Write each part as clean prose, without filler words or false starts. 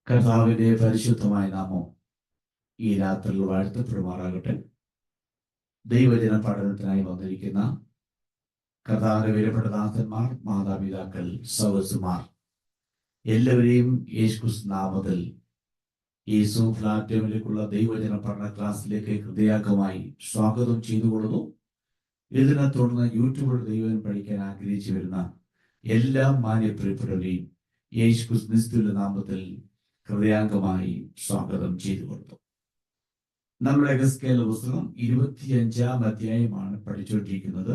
കർത്താവിന്റെ പരിശുദ്ധമായ നാമം ഈ രാത്രിയിൽ വാഴ്ത്തപ്പെടുമാറാകട്ടെ. ദൈവജന പഠനത്തിനായി വന്നിരിക്കുന്ന കർത്താവിന്റെ വിലപ്പെട്ട ദാസന്മാർ, മാതാപിതാക്കൾ, സഹോദരന്മാർ എല്ലാവരെയും യേശുക്രിസ്തു നാമത്തിൽ ഈ സൂം പ്ലാറ്റ്ഫോമിലേക്കുള്ള ദൈവജന പഠന ക്ലാസ്സിലേക്ക് ഹൃദയാംഗമായി സ്വാഗതം ചെയ്തുകൊള്ളുന്നു. ഇതിനെ തുടർന്ന് യൂട്യൂബിൽ ദൈവം പഠിക്കാൻ ആഗ്രഹിച്ചു വരുന്ന എല്ലാ മാന്യപ്രിയപ്പെട്ടവരെയും യേശുക്രിസ്തുവിന്റെ നാമത്തിൽ ഹൃദയാംഗമായി സ്വാഗതം ചെയ്തു കൊടുത്തു. നമ്മുടെ എഹെസ്കേൽ പുസ്തകം 25-ാം അധ്യായമാണ് പഠിച്ചുകൊണ്ടിരിക്കുന്നത്.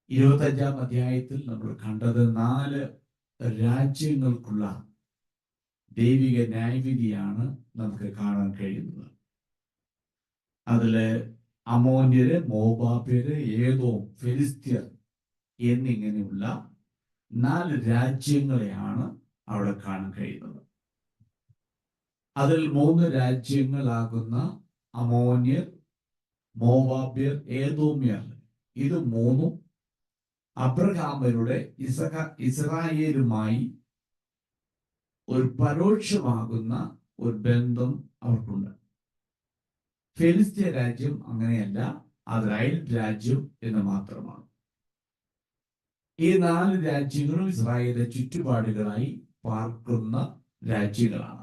25-ാം അധ്യായത്തിൽ നമ്മൾ കണ്ടത് 4 രാജ്യങ്ങൾക്കുള്ള ദൈവിക ന്യായവിധിയാണ് നമുക്ക് കാണാൻ കഴിയുന്നത്. അതില് അമോന്യര്, മോവാബ്യര്, ഏദോം, ഫെലിസ്ത്യർ എന്നിങ്ങനെയുള്ള 4 രാജ്യങ്ങളെയാണ് അവിടെ കാണാൻ കഴിയുന്നത്. അതിൽ 3 രാജ്യങ്ങളാകുന്ന അമോന്യർ, മോവാബ്യർ, ഏദോമ്യർ, ഇത് 3 അബ്രഹാമരുടെ ഇസ്രായേലുമായി ഒരു പരോക്ഷമാകുന്ന ഒരു ബന്ധം അവർക്കുണ്ട്. ഫെലിസ്ത്യ രാജ്യം അങ്ങനെയല്ല, അത് അയൽ രാജ്യം എന്ന് മാത്രമാണ്. ഈ 4 രാജ്യങ്ങളും ഇസ്രായേലിന്റെ ചുറ്റുപാടുകളായി പാർക്കുന്ന രാജ്യങ്ങളാണ്.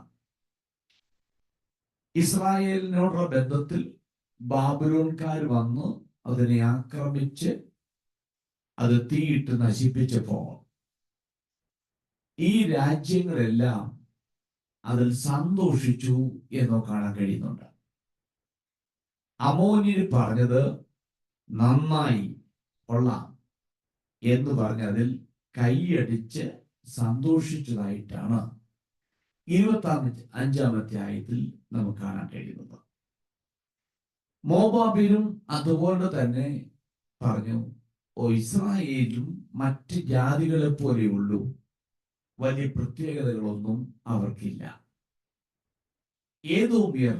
ഇസ്രായേലിനോടുള്ള ബന്ധത്തിൽ ബാബിലോൺകാർ വന്ന് അതിനെ ആക്രമിച്ച് അത് തീയിട്ട് നശിപ്പിച്ചപ്പോൾ ഈ രാജ്യങ്ങളെല്ലാം അതിൽ സന്തോഷിച്ചു എന്ന് കാണാൻ കഴിയുന്നുണ്ട്. അമോന്യർ പറഞ്ഞത് നന്നായി, കൊള്ളാം എന്ന് പറഞ്ഞ് അതിൽ കൈയടിച്ച് സന്തോഷിച്ചതായിട്ടാണ് 25-ാം അധ്യായത്തിൽ നമുക്ക് കാണാൻ കഴിയുന്നത്. മോവാബിലും അതുപോലെ തന്നെ പറഞ്ഞു, ഇസ്രായേലും മറ്റ് ജാതികളെ പോലെയുള്ളൂ, വലിയ പ്രത്യേകതകളൊന്നും അവർക്കില്ല. ഏദോമ്യർ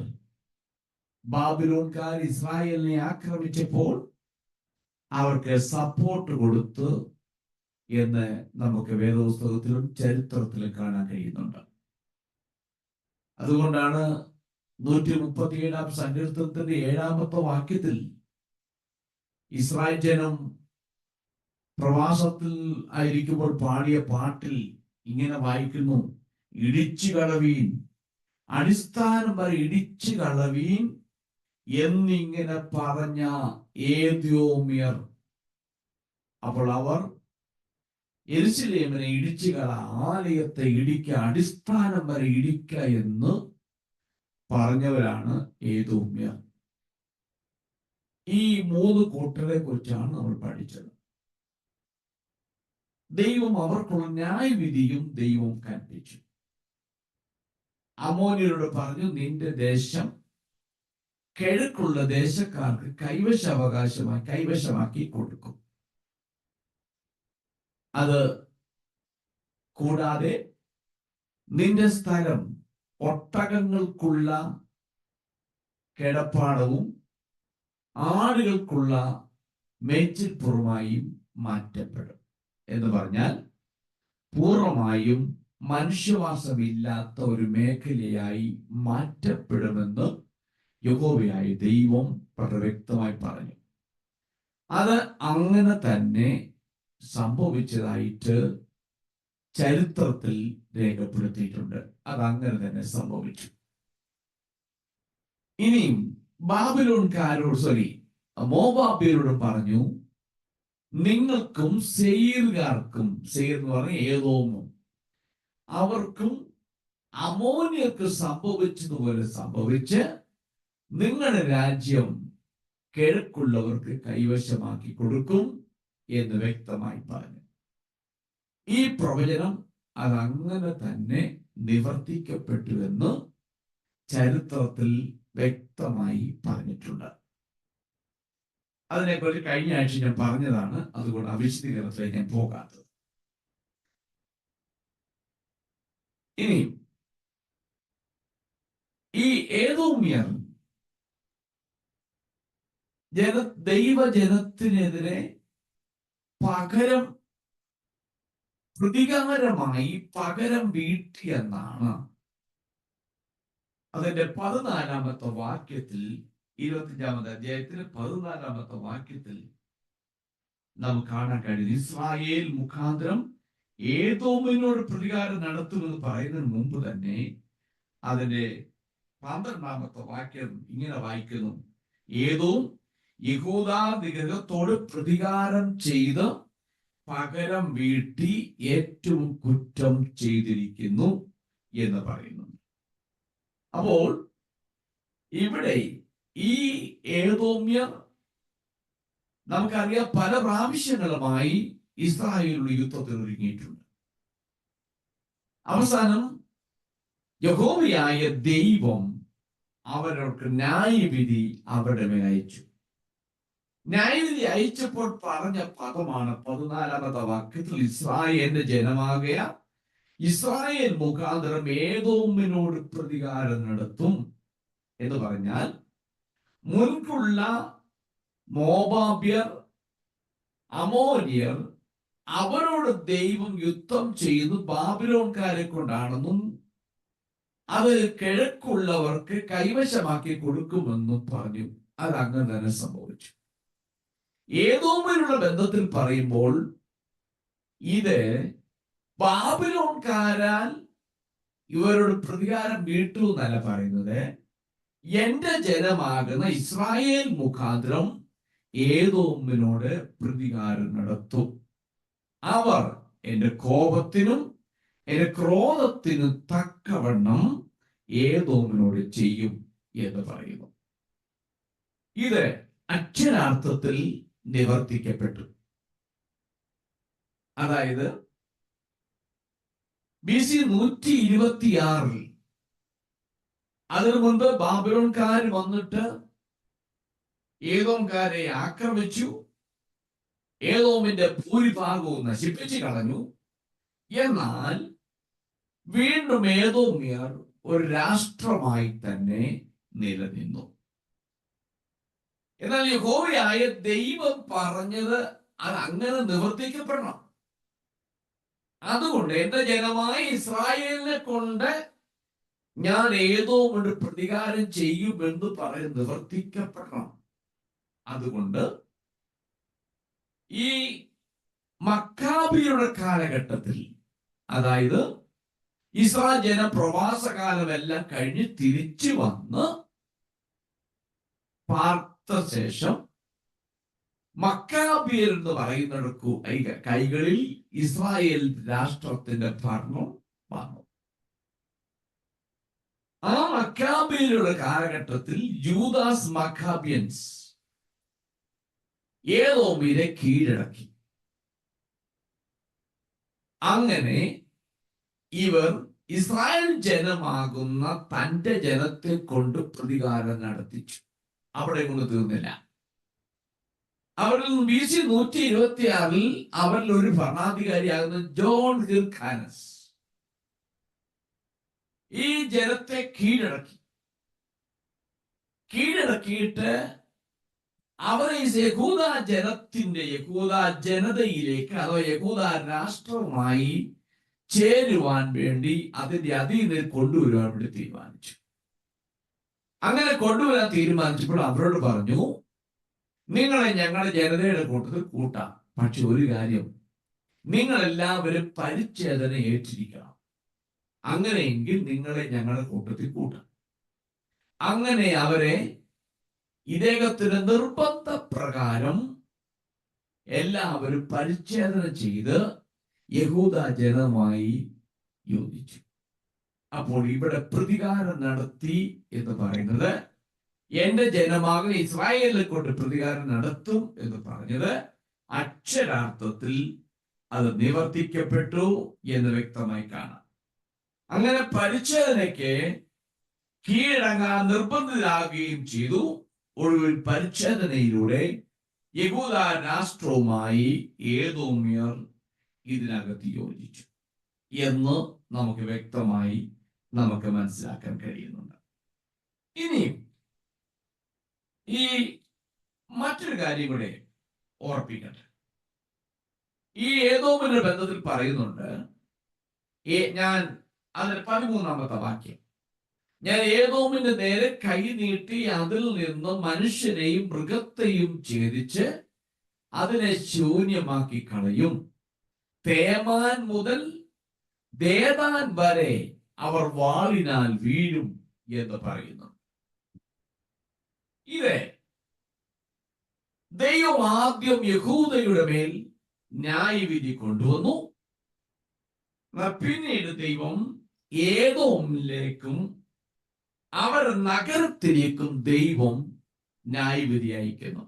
ബാബിലോൺകാർ ഇസ്രായേലിനെ ആക്രമിച്ചപ്പോൾ അവർക്ക് സപ്പോർട്ട് കൊടുത്തു എന്ന് നമുക്ക് വേദപുസ്തകത്തിലും ചരിത്രത്തിലും കാണാൻ കഴിയുന്നുണ്ട്. അതുകൊണ്ടാണ് 137-ാം സങ്കീർത്തനത്തിന്റെ 7-ാമത്തെ വാക്യത്തിൽ ഇസ്രായേൽ ജനം പ്രവാസത്തിൽ ആയിരിക്കുമ്പോൾ പാടിയ പാട്ടിൽ ഇങ്ങനെ വായിക്കുന്നു: ഇടിച്ചു കളവീൻ, അടിസ്ഥാനം വരെ ഇടിച്ചു കളവീൻ എന്നിങ്ങനെ പറഞ്ഞ ഏദോമ്യർ. അപ്പോൾ അവർ യെരുശലേമിനെ ഇടിച്ചുകള, ആലയത്തെ ഇടിക്ക, അടിസ്ഥാനം വരെ ഇടിക്ക എന്ന് പറഞ്ഞവരാണ് ഏദോമ്യർ. ഈ 3 കൂട്ടരെ കുറിച്ചാണ് നമ്മൾ പഠിച്ചത്. ദൈവം അവർക്കുള്ള ന്യായവിധിയും ദൈവം കൽപ്പിച്ചു. അമോന്യരോട് പറഞ്ഞു, നിന്റെ ദേശം കിഴക്കുള്ള ദേശക്കാർക്ക് കൈവശമാക്കി കൊടുക്കും. അത് കൂടാതെ നിന്റെ സ്ഥലം ഒട്ടകങ്ങൾക്കുള്ള കിടപ്പാടവും ആടുകൾക്കുള്ള മേച്ചിൽപ്പുറമായും മാറ്റപ്പെടും. എന്ന് പറഞ്ഞാൽ പൂർണ്ണമായും മനുഷ്യവാസമില്ലാത്ത ഒരു മേഖലയായി മാറ്റപ്പെടുമെന്ന് യഹോവയായ ദൈവം വളരെ വ്യക്തമായി പറഞ്ഞു. അത് അങ്ങനെ തന്നെ സംഭവിച്ചതായിട്ട് ചരിത്രത്തിൽ രേഖപ്പെടുത്തിയിട്ടുണ്ട്. അതങ്ങനെ തന്നെ സംഭവിച്ചു. ഇനിയും മോവാബ്യരോട് പറഞ്ഞു, നിങ്ങൾക്കും സെയീർകാർക്കും, സെയീർ എന്ന് പറഞ്ഞ ഏദോമും, അവർക്കും അമോന്യർക്ക് സംഭവിച്ചതുപോലെ സംഭവിച്ച് നിങ്ങളുടെ രാജ്യം കിഴക്കുള്ളവർക്ക് കൈവശമാക്കി കൊടുക്കും എന്ന് വ്യക്തമായി പറഞ്ഞു. ഈ പ്രവചനം അതങ്ങനെ തന്നെ നിവർത്തിക്കപ്പെട്ടു എന്ന് ചരിത്രത്തിൽ വ്യക്തമായി പറഞ്ഞിട്ടുണ്ട്. അതിനെക്കുറിച്ച് കഴിഞ്ഞ ആഴ്ച ഞാൻ പറഞ്ഞതാണ്, അതുകൊണ്ട് ആ വിശദീകരണത്തിലേക്ക് ഞാൻ പോകാത്തത്. ഇനി ഈ ഏദോമ്യർ ദൈവജനത്തിനെതിരെ പ്രതികാരമായി പകരം വീട്ടിയെന്നാണ് അതിന്റെ 14-ാമത്തെ വാക്യത്തിൽ, 25-ാമത്തെ അധ്യായത്തിൽ 14-ാമത്തെ വാക്യത്തിൽ നമുക്ക് കാണാൻ കഴിയും, ഇസ്രായേൽ മുഖാന്തരം ഏദോമിനോട് പ്രതികാരം നടത്തുമെന്ന് പറയുന്നതിന് മുമ്പ് തന്നെ അതിന്റെ 12-ാമത്തെ വാക്യം ഇങ്ങനെ വായിക്കുന്നു: ഏദോം യഹൂദാ വിഗ്രഹത്തോട് പ്രതികാരം ചെയ്ത് പകരം വീട്ടി ഏറ്റവും കുറ്റം ചെയ്തിരിക്കുന്നു എന്ന് പറയുന്നു. അപ്പോൾ ഇവിടെ ഈ ഏദോമ്യർ നമുക്കറിയാം പല പ്രാവശ്യങ്ങളുമായി ഇസ്രായേലിന്റെ യുദ്ധത്തിൽ ഒരുങ്ങിയിട്ടുണ്ട്. അവസാനം യഹോവയായ ദൈവം അവർക്ക് ന്യായവിധി അവരുടെ മേൽ അയച്ചു. ന്യായവിധി അയച്ചപ്പോൾ പറഞ്ഞ പദമാണ് 14-ാമത്തെ വാക്യത്തിൽ: ഇസ്രായേലിന്റെ ജനമാകയ ഇസ്രായേൽ മുഖാന്തരം ഏദോമിനോട് പ്രതികാരം നടത്തും എന്ന് പറഞ്ഞാൽ, മുൻപുള്ള മോവാബ്യർ, അമോര്യർ, അവരോട് ദൈവം യുദ്ധം ചെയ്ത് ബാബിലോൺകാരെ കൊണ്ടാണെന്നും അത് കിഴക്കുള്ളവർക്ക് കൈവശമാക്കി കൊടുക്കുമെന്നും പറഞ്ഞു. അത് അങ്ങനെ തന്നെ സംഭവിച്ചു. ഏദോമിനുള്ള ബന്ധത്തിൽ പറയുമ്പോൾ ഇത് ബാബിലോൺകാരാൽ ഇവരോട് പ്രതികാരം വീട്ടു എന്നല്ല പറയുന്നത്, എന്റെ ജനമാകുന്ന ഇസ്രായേൽ മുഖാന്തരം ഏദോമിനോട് പ്രതികാരം നടത്തും. അവർ എന്റെ കോപത്തിനും എന്റെ ക്രോധത്തിനും തക്കവണ്ണം ഏദോമിനോട് ചെയ്യും എന്ന് പറയുന്നു. ഇത് അക്ഷരാർത്ഥത്തിൽ നിവർത്തിക്കപ്പെട്ടു. അതായത് BC 126 അതിനു മുൻപ് ബാബിലോൺകാർ വന്നിട്ട് ഏദോംകാരെ ആക്രമിച്ചു. ഏദോമിന്റെ ഭൂരിഭാഗവും നശിപ്പിച്ചു കളഞ്ഞു. എന്നാൽ വീണ്ടും ഏദോമ്യർ ഒരു രാഷ്ട്രമായി തന്നെ നിലനിന്നു. എന്നാൽ യഹോവയായ ദൈവം പറഞ്ഞത് അത് അങ്ങനെ നിവർത്തിക്കപ്പെടണം. അതുകൊണ്ട് എന്റെ ജനമായ ഇസ്രായേലിനെ കൊണ്ട് ഞാൻ ഏദോമിനോട് പ്രതികാരം ചെയ്യുമെന്ന് പറഞ്ഞ് നിവർത്തിക്കപ്പെടണം. അതുകൊണ്ട് ഈ മക്കാബിയുടെ കാലഘട്ടത്തിൽ, അതായത് ഇസ്രായേൽ ജന പ്രവാസകാലമെല്ലാം കഴിഞ്ഞ് തിരിച്ചു വന്ന് പാർത്ത ശേഷം മക്കാബിയർ എന്ന് പറയുന്ന കൈകളിൽ ഇസ്രായേൽ രാഷ്ട്രത്തിന്റെ ഭരണം വന്നു. ആ മക്കാബിയരുടെ കാലഘട്ടത്തിൽ യൂദാസ് മക്കാബിയൻസ് ഏദോമിനെ കീഴടക്കി. അങ്ങനെ ഇവർ ഇസ്രായേൽ ജനമാകുന്ന തന്റെ ജനത്തെ കൊണ്ട് പ്രതികാരം നടത്തിച്ചു. അവിടെ കൊണ്ട് തീർന്നില്ല. അവരിൽ BC 126 അവരിൽ ഒരു ഭരണാധികാരിയാകുന്ന ജോൺ ഹിർഖാനസ് ഈ ജനത്തെ കീഴടക്കിയിട്ട് അവരെ യഹൂദ ജനതയിലേക്ക് അതോ യഹൂദ രാഷ്ട്രവുമായി ചേരുവാൻ വേണ്ടി അതിന്റെ അധീനതയിൽ കൊണ്ടുവരുവാൻ വേണ്ടി തീരുമാനിച്ചു. അങ്ങനെ കൊണ്ടുവരാൻ തീരുമാനിച്ചപ്പോൾ അവരോട് പറഞ്ഞു, നിങ്ങളെ ഞങ്ങളുടെ ജനതയുടെ കൂട്ടത്തിൽ കൂട്ടാം, പക്ഷെ ഒരു കാര്യം, നിങ്ങളെല്ലാവരും പരിച്ഛേദന ഏറ്റിരിക്കണം. അങ്ങനെയെങ്കിൽ നിങ്ങളെ ഞങ്ങളുടെ കൂട്ടത്തിൽ കൂട്ടാം. അങ്ങനെ അവരെ ഇദ്ദേഹത്തിന്റെ നിർബന്ധ പ്രകാരം എല്ലാവരും പരിച്ഛേദന ചെയ്ത് യഹൂദ ജനമായി യോജിച്ചു. അപ്പോൾ ഇവിടെ പ്രതികാരം നടത്തി എന്ന് പറയുന്നത്, എന്റെ ജനമാകുന്ന ഇസ്രായേലിനെ കൊണ്ട് പ്രതികാരം നടത്തും എന്ന് പറഞ്ഞത് അക്ഷരാർത്ഥത്തിൽ അത് നിവർത്തിക്കപ്പെട്ടു എന്ന് വ്യക്തമായി കാണാം. അങ്ങനെ പരിച്ഛേദനയ്ക്ക് കീഴടങ്ങാൻ നിർബന്ധിതരാകുകയും ചെയ്തു. ഒടുവിൽ പരിച്ഛേദനയിലൂടെ യഹൂദ രാഷ്ട്രവുമായി ഏദോമ്യർ ഇതിനകത്ത് യോജിച്ചു എന്ന് നമുക്ക് വ്യക്തമായി മനസ്സിലാക്കാൻ കഴിയുന്നുണ്ട്. ഇനി ഈ മറ്റൊരു കാര്യം കൂടെ ഓർപ്പിക്കട്ടെ. ഈ ഏദോമിന്റെ ബന്ധത്തിൽ പറയുന്നുണ്ട്, ഞാൻ അതിൽ 13-ാമത്തെ വാക്യം, ഞാൻ ഏദോമിന്റെ നേരെ കൈ നീട്ടി അതിൽ നിന്ന് മനുഷ്യരെയും മൃഗത്തെയും ഛേദിച്ച് അതിനെ ശൂന്യമാക്കി കളയും. തേമാൻ മുതൽ ദേദാൻ വരെ അവർ വാളിനാൽ വീഴും എന്ന് പറയുന്നു. ഇത് ദൈവം ആദ്യം യഹൂദയുടെ മേൽ ന്യായവിധി കൊണ്ടുവന്നു. പിന്നീട് ദൈവം ഏദോമിലേക്കും അവർ നഗരത്തിലേക്കും ദൈവം ന്യായവിധി അയക്കുന്നു.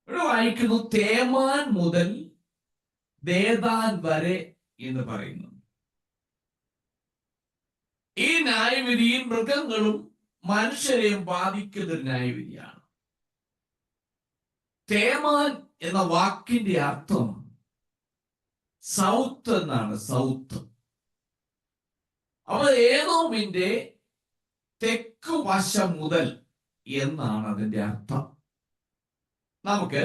ഇവിടെ വായിക്കുന്നു തേമാൻ മുതൽ ദേദാൻ വരെ എന്ന് പറയുന്നു. ഈ ന്യായവിധിയിൽ മൃഗങ്ങളും മനുഷ്യരെയും ബാധിക്കുന്ന ഒരു ന്യായവിധിയാണ്. തേമാൻ എന്ന വാക്കിന്റെ അർത്ഥം സൗത്ത് എന്നാണ്. സൗത്ത്. അപ്പൊ ഏദോമിന്റെ തെക്ക് വശം മുതൽ എന്നാണ് അതിന്റെ അർത്ഥം. നമുക്ക്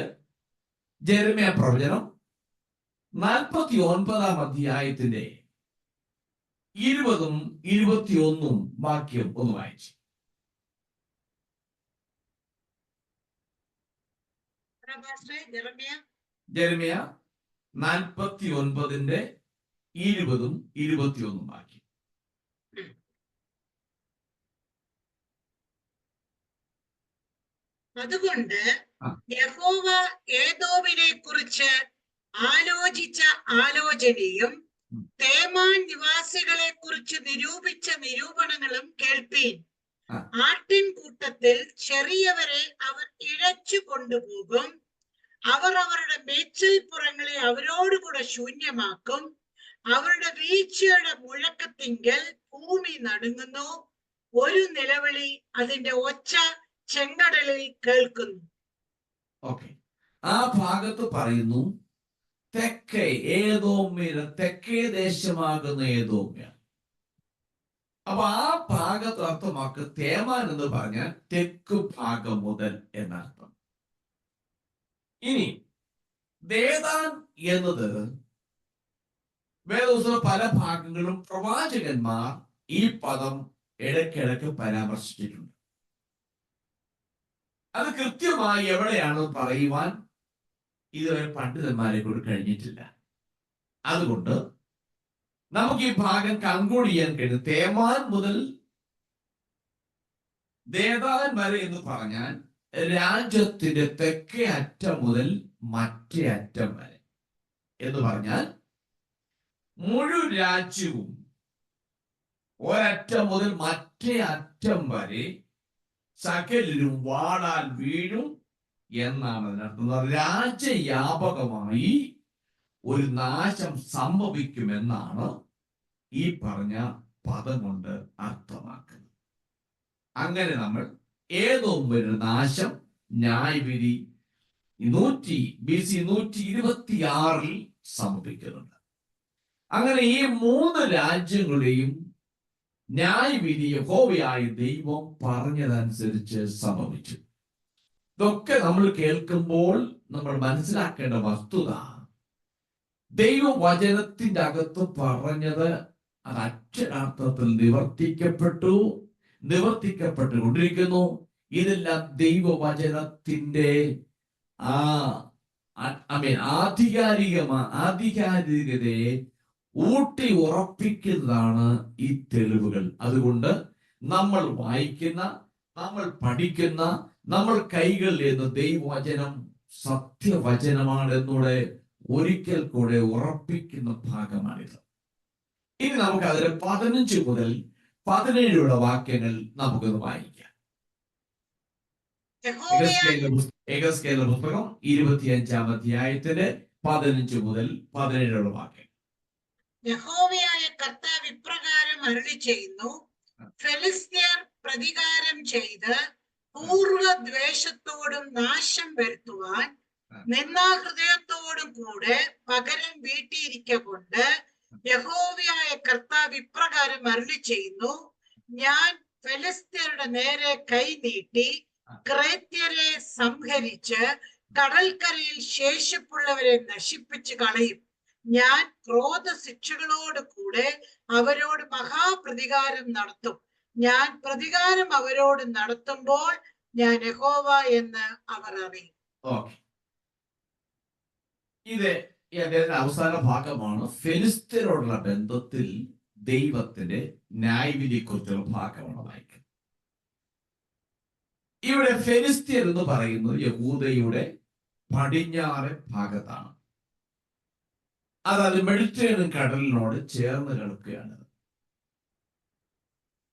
ജെരമ്യാ പ്രവചനം 49 അധ്യായത്തിന്റെ 20 21 വാക്യം ഒന്ന് വായിച്ചു. ജെരമ്യാ 49 20 21 വാക്യം. അതുകൊണ്ട് യഹോവ ഏദോമിനെ കുറിച്ച് ആലോചിച്ച ആലോചനയും തേമാൻ നിവാസികളെ കുറിച്ച് നിരൂപിച്ച നിരൂപണങ്ങളും കേൾപ്പീൻ. ആട്ടിൻകൂട്ടത്തിൽ ചെറിയവരെ അവർ ഇഴച്ചു കൊണ്ടുപോകും. അവർ അവരുടെ മേച്ചിൽപ്പുറങ്ങളെ അവരോടുകൂടെ ശൂന്യമാക്കും. അവരുടെ വീഴ്ചയുടെ മുഴക്കത്തിങ്കൽ ഭൂമി നടുങ്ങുന്നു. ഒരു നിലവിളി അതിന്റെ ഒച്ച ചെങ്കടലിൽ കേൾക്കുന്നു. ഓക്കെ, ആ ഭാഗത്ത് പറയുന്നു തെക്കേ ഏദോമ്യന്, തെക്കേ ദേശമാകുന്ന ഏദോമ്യ. അപ്പൊ ആ ഭാഗത്ത് അർത്ഥമാക്ക് തേമാൻ എന്ന് പറഞ്ഞാൽ തെക്ക് ഭാഗം മുതൽ എന്നർത്ഥം. ഇനി ദേദാൻ എന്നത് വേദപുസ്തകത്തിലെ പല ഭാഗങ്ങളും പ്രവാചകന്മാർ ഈ പദം ഇടയ്ക്കിടയ്ക്ക് പരാമർശിച്ചിട്ടുണ്ട്. അത് കൃത്യമായി എവിടെയാണ് പറയുവാൻ ഇതുവരെ പണ്ഡിതന്മാരെ കൊണ്ട് കഴിഞ്ഞിട്ടില്ല. അതുകൊണ്ട് നമുക്ക് ഈ ഭാഗം കൺക്ലൂഡ് ചെയ്യാൻ കഴിയും. തേമാൻ മുതൽ ദേദാൻ വരെ എന്ന് പറഞ്ഞാൽ രാജ്യത്തിന്റെ തെക്കേ അറ്റം മുതൽ മറ്റേ അറ്റം വരെ എന്ന് പറഞ്ഞാൽ മുഴുവൻ രാജ്യവും ഒരറ്റം മുതൽ മറ്റേ അറ്റം വരെ സകലരും വാളാൽ വീഴും എന്നാണ് അതിനർത്ഥം. രാജ്യവ്യാപകമായി ഒരു നാശം സംഭവിക്കുമെന്നാണ് ഈ പറഞ്ഞ പദം കൊണ്ട് അർത്ഥമാക്കുന്നത്. അങ്ങനെ നമ്മൾ ഏദോമിന്റെ നാശം ന്യായവിധി BC 126 സംഭവിക്കുന്നുണ്ട്. അങ്ങനെ ഈ 3 രാജ്യങ്ങളെയും ന്യായവിധി യഹോവയായ ദൈവം പറഞ്ഞതനുസരിച്ച് സംഭവിച്ചു. ഇതൊക്കെ നമ്മൾ കേൾക്കുമ്പോൾ നമ്മൾ മനസ്സിലാക്കേണ്ട വസ്തുത, ദൈവവചനത്തിന്റെ അകത്ത് പറഞ്ഞത് അത് അക്ഷരാർത്ഥത്തിൽ നിവർത്തിക്കപ്പെട്ടുകൊണ്ടിരിക്കുന്നു. ഇതെല്ലാം ദൈവവചനത്തിന്റെ ആധികാരികതയെ ഊട്ടി ഉറപ്പിക്കുന്നതാണ് ഈ തെളിവുകൾ. അതുകൊണ്ട് നമ്മൾ വായിക്കുന്ന, നമ്മൾ പഠിക്കുന്ന, നമ്മൾ കൈകളിൽ നിന്ന് ദൈവവചനം സത്യവചനമാണ് എന്നൂടെ ഒരിക്കൽ കൂടെ ഉറപ്പിക്കുന്ന ഭാഗമാണിത്. ഇനി നമുക്ക് അതിലെ 15 മുതൽ 17 വാക്യങ്ങൾ നമുക്കൊന്ന് വായിക്കാം. എഹെസ്കേലിന്റെ പുസ്തകം 25 അധ്യായത്തിന്റെ 15 മുതൽ 17 വാക്യം. യഹോവയായ കർത്താവ് ഇപ്രകാരം അരുളി ചെയ്യുന്നു: ഫെലിസ്ത്യർ പ്രതികാരം ചെയ്ത് പൂർവ്വദ്വേഷത്തോടും നാശം വരുത്തുവാൻ നിന്നാഹൃദയത്തോടും കൂടെ പകരം വീട്ടിയിരിക്കൊണ്ട് യഹോവയായ കർത്താവ് ഇപ്രകാരം അരുളി ചെയ്യുന്നു: ഞാൻ ഫെലിസ്ത്യരുടെ നേരെ കൈ നീട്ടി ക്രേത്യരെ സംഹരിച്ച് കടൽക്കരയിൽ ശേഷിപ്പുള്ളവരെ നശിപ്പിച്ച് കളയും. ഞാൻ ക്രോധ ശിക്ഷകളോട് കൂടെ അവരോട് മഹാപ്രതികാരം നടത്തും. ഞാൻ പ്രതികാരം അവരോട് നടത്തുമ്പോൾ ഞാൻ യഹോവ എന്ന് അവർ അറിയും. ഓക്കെ, ഇത് അദ്ദേഹത്തിന്റെ അവസാന ഭാഗമാണ്. ഫെലിസ്ത്യരോടുള്ള ബന്ധത്തിൽ ദൈവത്തിന്റെ ന്യായവിധിയെക്കുറിച്ചുള്ള ഭാഗമാണ് വായിക്കുന്നത്. ഇവിടെ ഫെലിസ്ത്യർ എന്ന് പറയുന്നത് യഹൂദയുടെ പടിഞ്ഞാറ് ഭാഗത്താണ്. അതായത് മെഡിറ്ററേനിയൻ കടലിനോട് ചേർന്ന് കിടക്കുകയാണ്.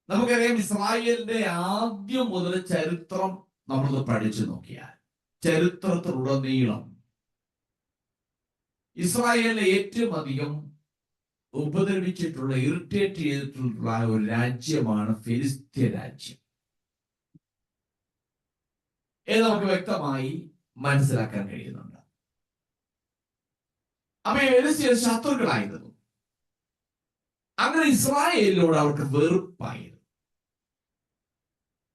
നമുക്കറിയാം, ഇസ്രായേലിന്റെ ആദ്യം മുതൽ ചരിത്രം നമ്മളത് പഠിച്ചു നോക്കിയാൽ ചരിത്രത്തിലുടനീളം ഇസ്രായേലിനെ ഏറ്റവും അധികം ഉപദ്രവിച്ചിട്ടുള്ള, ഇറിറ്റേറ്റ് ചെയ്തിട്ടുള്ള ഒരു രാജ്യമാണ് ഫെലിസ്ത്യ രാജ്യം എന്ന് നമുക്ക് വ്യക്തമായി മനസ്സിലാക്കാൻ കഴിയുന്നുണ്ട്. അപ്പൊ ഫെലിസ്ത്യർ ശത്രുക്കളായിരുന്നു. അങ്ങനെ ഇസ്രായേലിനോട് അവർക്ക് വെറുപ്പായിരുന്നു.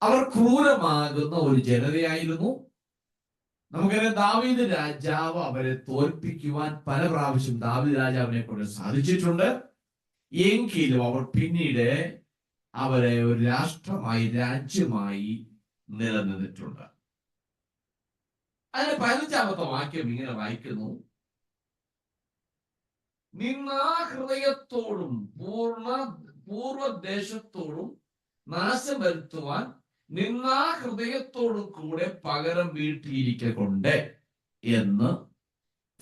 അവർ ക്രൂരമാകുന്ന ഒരു ജനതയായിരുന്നു. നമുക്കറിയാം, ദാവീദ് രാജാവ് അവരെ തോൽപ്പിക്കുവാൻ പല പ്രാവശ്യം ദാവീദ് രാജാവിനെ കൊണ്ട് സാധിച്ചിട്ടുണ്ട്. എങ്കിലും അവർ പിന്നീട് അവരെ ഒരു രാഷ്ട്രമായി, രാജ്യമായി നിലനിന്നിട്ടുണ്ട്. അതിന് 15-ാമത്തെ വാക്യം ഇങ്ങനെ വായിക്കുന്നു: നിന്നാ ഹൃദയത്തോടും പൂർവദേശത്തോടും നാശം വരുത്തുവാൻ നിന്നാ ഹൃദയത്തോടും കൂടെ പകരം വീട്ടിയിരിക്കൊണ്ട് എന്ന്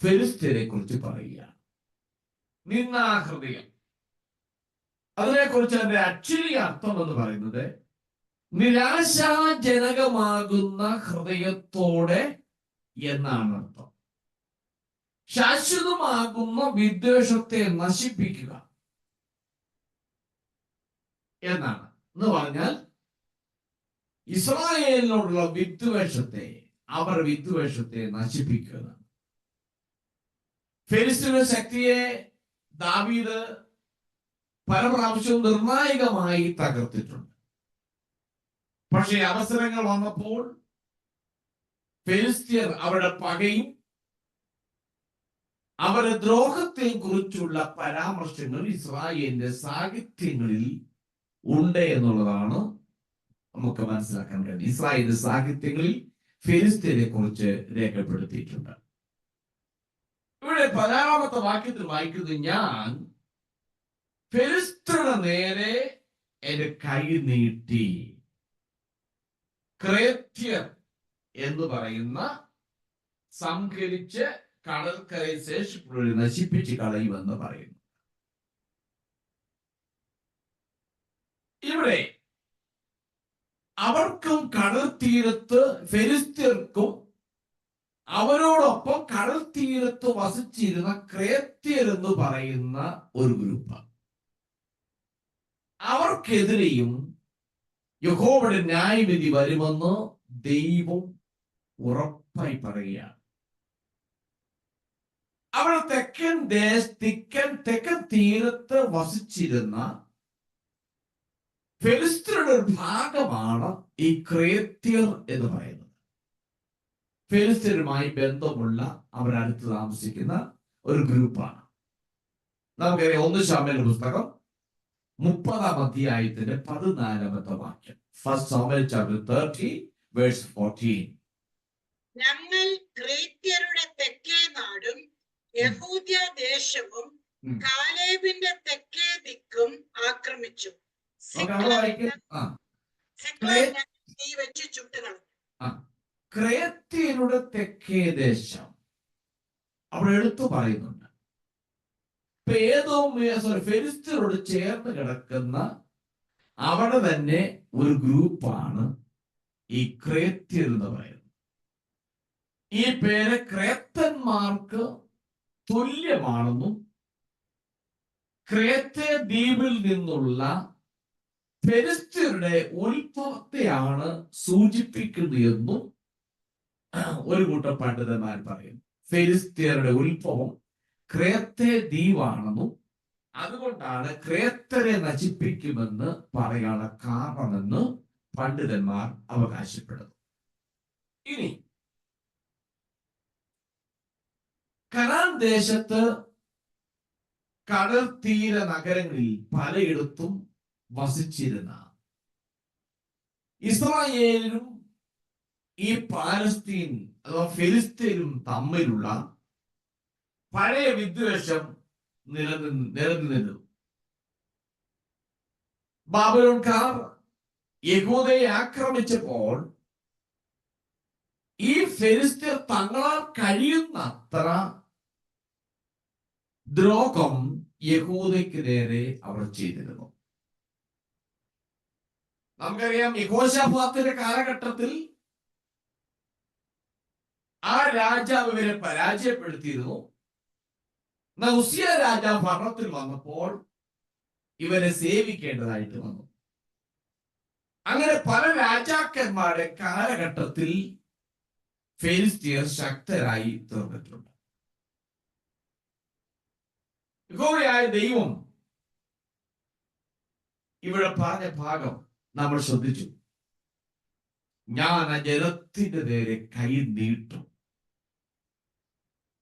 ഫെലിസ്ത്യരെ കുറിച്ച് പറയുകയാണ്. നിന്നാ ഹൃദയം, അതിനെക്കുറിച്ച് അതിന്റെ ആക്ച്വലി അർത്ഥം എന്ന് പറയുന്നത് നിരാശാജനകമാകുന്ന ഹൃദയത്തോടെ എന്നാണ് അർത്ഥം. ശാശ്വതമാകുന്ന വിദ്വേഷത്തെ നശിപ്പിക്കുക എന്നാണ്. എന്ന് പറഞ്ഞാൽ ഇസ്രായേലിനോടുള്ള വിദ്വേഷത്തെ, അവരുടെ വിദ്വേഷത്തെ നശിപ്പിക്കുക. ഫെലിസ്ത്യരുടെ ശക്തിയെ ദാവീദ് പല പ്രാവശ്യവും നിർണായകമായി തകർത്തിട്ടുണ്ട്. പക്ഷേ അവസരങ്ങൾ വന്നപ്പോൾ ഫെലിസ്ത്യർ അവരുടെ പകയും അവരുടെ ദ്രോഹത്തെയും കുറിച്ചുള്ള പരാമർശങ്ങൾ ഇസ്രായേലിന്റെ സാഹിത്യങ്ങളിൽ ഉണ്ട് എന്നുള്ളതാണ് നമുക്ക് മനസ്സിലാക്കാൻ കഴിയും. ഇസ്രായേലിന്റെ സാഹിത്യങ്ങളിൽ ഫെലിസ്ത്യരെ കുറിച്ച് രേഖപ്പെടുത്തിയിട്ടുണ്ട്. ഇവിടെ 16-ാമത്തെ വാക്യത്തിൽ വായിക്കുന്നത്: ഞാൻ ഫെലിസ്ത്യരുടെ നേരെ എന്റെ കൈ നീട്ടി ക്രേത്യർ എന്ന് പറയുന്ന സംഹരിച്ച് കടൽക്കരയിൽ ശേഷിപ്പുള്ളവരെ നശിപ്പിച്ച് കളയുമെന്ന് പറയുന്നു. ഇവിടെ അവർക്കും കടൽ തീരത്ത്, ഫെലിസ്ത്യർക്കും അവരോടൊപ്പം കടൽ തീരത്ത് വസിച്ചിരുന്ന ക്രേത്യർ എന്ന് പറയുന്ന ഒരു ഗ്രൂപ്പ്, അവർക്കെതിരെയും യഹോവയുടെ ന്യായവിധി വരുമെന്ന് ദൈവം ഉറപ്പായി പറയുകയാണ്. അവിടെ തെക്കൻ തീരത്ത് വസിച്ചിരുന്ന ഫെലിസ്ത്യരുടെ ഒരു ഭാഗമാണ് ഈ ക്രേത്യർ എന്ന് പറയുന്നത്. ഫെലിസ്ത്യരുമായി ബന്ധമുള്ള അവരടുത്ത് താമസിക്കുന്ന ഒരു ഗ്രൂപ്പാണ്. നമുക്കറിയാം, 1 ശമൂവേൽ പുസ്തകം 30-ാം അധ്യായത്തിന്റെ 14-ാമത്തെ വാക്യം. 1 ശമൂവേൽ chapter 30 verse 14. ഞങ്ങൾ ക്രേത്യരുടെ തെക്കേ നാടും യഹൂദ്യ ദേശവും കാലേബിന്റെ തെക്കേ ദിക്കും ആക്രമിച്ചു. ക്രേത്യരുടെ തെക്കേ ദേശം അവിടെ എടുത്തു പറയുന്നുണ്ട്. ഫെലിസ്ത്യരോട് ചേർന്ന് കിടക്കുന്ന അവിടെ തന്നെ ഒരു ഗ്രൂപ്പാണ് ഈ ക്രേത്യർ എന്ന് പറയുന്നത്. ഈ പേര് ക്രേത്തന്മാർക്ക് തുല്യമാണെന്നും ക്രേത്തെ ദ്വീപിൽ നിന്നുള്ള ഫെലിസ്ത്യരുടെ ഉത്ഭവത്തെയാണ് സൂചിപ്പിക്കുന്നത് എന്നും ഒരു കൂട്ടം പണ്ഡിതന്മാർ പറയുന്നു. ഫെലിസ്ത്യരുടെ ഉത്ഭവം ക്രേത്തെ ദ്വീപാണെന്നും അതുകൊണ്ടാണ് ക്രേത്തരെ നശിപ്പിക്കുമെന്ന് പറയാനുള്ള കാരണമെന്ന് പണ്ഡിതന്മാർ അവകാശപ്പെടുന്നു. ഇനി കനാൻ ദേശത്ത് കടൽ തീര നഗരങ്ങളിൽ പലയിടത്തും വസിച്ചിരുന്ന ഇസ്രായേലും ഈ പാലസ്തീൻ അഥവാ ഫിലിസ്തീനും തമ്മിലുള്ള പഴയ വിദ്വേഷം നിലനിന്നിരുന്നു. ബാബിലോൺകാർ യഹൂദയെ ആക്രമിച്ചപ്പോൾ ഈ ഫിലിസ്തീർ തങ്ങളാൽ കഴിയുന്നത്ര ദ്രോഹം യഹൂദയ്ക്ക് നേരെ അവർ ചെയ്തിരുന്നു. നമുക്കറിയാം, യഹോശാഫാത്തിന്റെ കാലഘട്ടത്തിൽ ആ രാജാവ് ഇവരെ പരാജയപ്പെടുത്തിയിരുന്നു. ഉസിയ രാജാവ് ഭരണത്തിൽ വന്നപ്പോൾ ഇവരെ സേവിക്കേണ്ടതായിട്ട് വന്നു. അങ്ങനെ പല രാജാക്കന്മാരുടെ കാലഘട്ടത്തിൽ ഫിലിസ്തീർ ശക്തരായി തീർന്നിട്ടുണ്ട്. യഹോവയായ ദൈവം ഇവിടെ പറഞ്ഞ ഭാഗം നമ്മൾ ശ്രദ്ധിച്ചു. ഞാൻ ആ ജനത്തിന്റെ നേരെ കൈ നീട്ടും,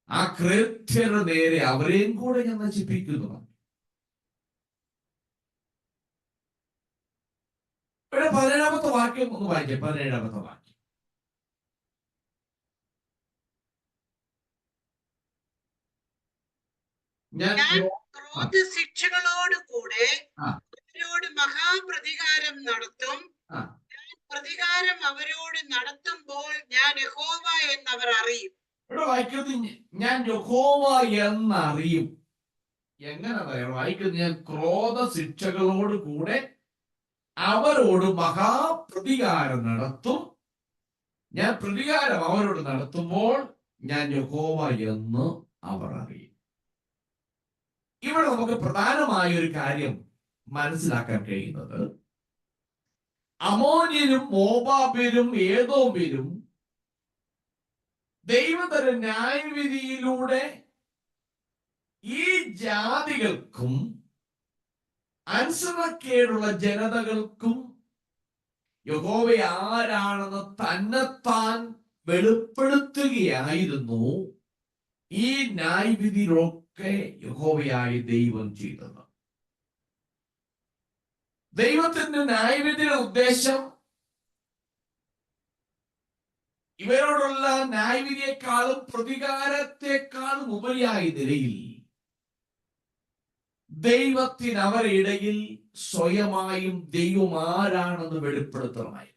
ആ കൃത്യരുടെ നേരെ അവരെയും കൂടെ ഞാൻ നശിപ്പിക്കുന്നു. ഇവിടെ 17-ാമത്തെ വാക്യം ഒന്ന് വായിക്കാം. 17-ാമത്തെ വാക്യം. ഞാൻ ക്രോധശിക്ഷകളോട് കൂടെ അവരോട് മഹാപ്രതികാരം നടത്തും. പ്രതികാരം അവരോട് നടത്തുമ്പോൾ ഞാൻ യഹോവ എന്നവർ അറിയും. ഇവിടെ വായിക്കുന്നത് ഞാൻ യഹോവ എന്നറിയും. എങ്ങനെ വായിക്കുന്നത്? ഞാൻ ക്രോധശിക്ഷകളോട് കൂടെ അവരോട് മഹാപ്രതികാരം നടത്തും. ഞാൻ പ്രതികാരം അവരോട് നടത്തുമ്പോൾ ഞാൻ യഹോവ എന്ന് അവർ അറിയും. ഇവിടെ നമുക്ക് പ്രധാനമായ ഒരു കാര്യം മനസ്സിലാക്കാൻ കഴിയുന്നത്, അമോന്യരും മോവാബ്യരും ഏദോമ്യരും ദൈവത്തിന്റെ ന്യായവിധിയിലൂടെ ഈ ജാതികൾക്കും അനുസരണക്കേടുള്ള ജനതകൾക്കും യഹോവ ആരാണെന്ന് തന്നെത്താൻ വെളിപ്പെടുത്തുകയായിരുന്നു ഈ ന്യായവിധിയിലൊക്കെ യഹോവയായ ദൈവം ചെയ്തത്. ദൈവത്തിന്റെ ന്യായവിധിയുടെ ഉദ്ദേശം ഇവരോടുള്ള ന്യായവിധിയെക്കാളും പ്രതികാരത്തെക്കാളും ഉപരിയായ നിലയിൽ ദൈവത്തിന് അവരുടെ ഇടയിൽ സ്വയമായും ദൈവം ആരാണെന്ന് വെളിപ്പെടുത്തണമായി.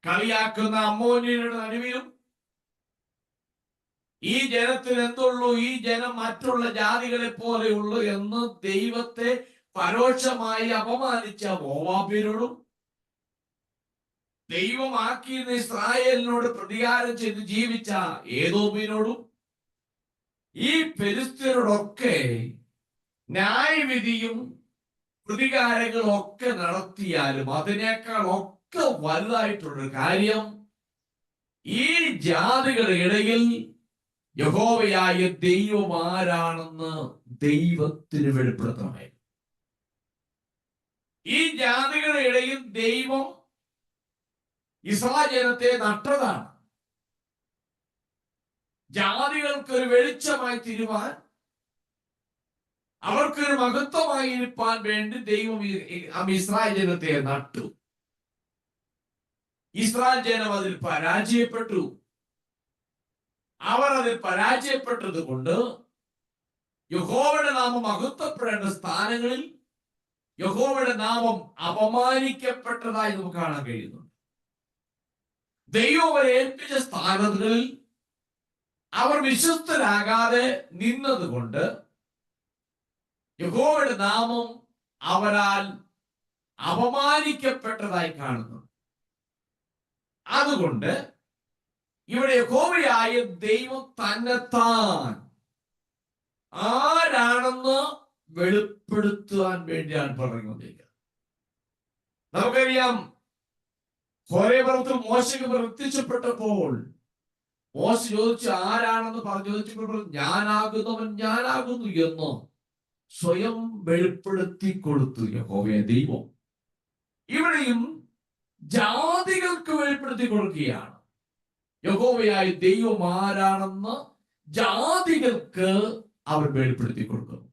കളിയാക്കുന്ന അമ്മോന്യരുടെ നടുവിലും ഈ ജനത്തിന് എന്തുള്ളൂ, ഈ ജനം മറ്റുള്ള ജാതികളെ പോലെയുള്ളൂ എന്ന് ദൈവത്തെ പരോക്ഷമായി അപമാനിച്ച മോവാബ്യരോടും ദൈവമാക്കിയിരുന്ന ഇസ്രായേലിനോട് പ്രതികാരം ചെയ്ത് ജീവിച്ച ഏദോമിനോടും ഈ ഫെലിസ്ത്യരോടൊക്കെ ന്യായവിധിയും പ്രതികാരങ്ങളും ഒക്കെ നടത്തിയാലും അതിനേക്കാൾ ഒക്കെ വലുതായിട്ടുള്ളൊരു കാര്യം ഈ ജാതികളുടെ ഇടയിൽ യഹോവയായ ദൈവം ആരാണെന്ന് ദൈവത്തിന് വെളിപ്പെടുത്തണമായിരുന്നു. ഈ ജാതികളുടെ ഇടയിൽ ദൈവം ഇസ്രായേൽ ജനത്തെ നട്ടതാണ്. ജാതികൾക്കൊരു വെളിച്ചമായി തീരുവാൻ, അവർക്കൊരു മഹത്വമായി ഇരിപ്പാൻ വേണ്ടി ദൈവം ഇസ്രായേൽ ജനത്തെ നട്ടു. ഇസ്രായേൽ ജനം അതിൽ പരാജയപ്പെട്ടു. അവർ അതിൽ പരാജയപ്പെട്ടത് കൊണ്ട് യഹോവയുടെ നാമം മഹത്വപ്പെടേണ്ട സ്ഥാനങ്ങളിൽ യഹോവയുടെ നാമം അപമാനിക്കപ്പെട്ടതായി നമുക്ക് കാണാൻ കഴിയുന്നുണ്ട്. ദൈവം അവരെ ഏൽപ്പിച്ച സ്ഥാനങ്ങളിൽ അവർ വിശ്വസ്തരാകാതെ നിന്നത് കൊണ്ട് യഹോവയുടെ നാമം അവരാൽ അപമാനിക്കപ്പെട്ടതായി കാണുന്നു. അതുകൊണ്ട് ഇവിടെ യഹോവയായ ദൈവം തന്നെത്താൻ ആരാണെന്ന് വെളിപ്പെടുത്തുവാൻ വേണ്ടിയാണ് പറഞ്ഞുകൊണ്ടിരിക്കുന്നത്. നമുക്കറിയാം, ഹോരേ പർവ്വതത്തിൽ മോശയ്ക്ക് പ്രത്യക്ഷപ്പെട്ടപ്പോൾ മോശ ചോദിച്ചു ആരാണെന്ന് ചോദിച്ചപ്പോൾ ഞാനാകുന്നവൻ ഞാനാകുന്നു എന്ന് സ്വയം വെളിപ്പെടുത്തി കൊടുത്തു യഹോവയായ ദൈവം. ഇവിടെയും ജാതികൾക്ക് വെളിപ്പെടുത്തി കൊടുക്കുകയാണ്. യഹോവയായ ദൈവം ആരാണെന്ന് ജാതികൾക്ക് അവർ വെളിപ്പെടുത്തി കൊടുക്കുന്നു.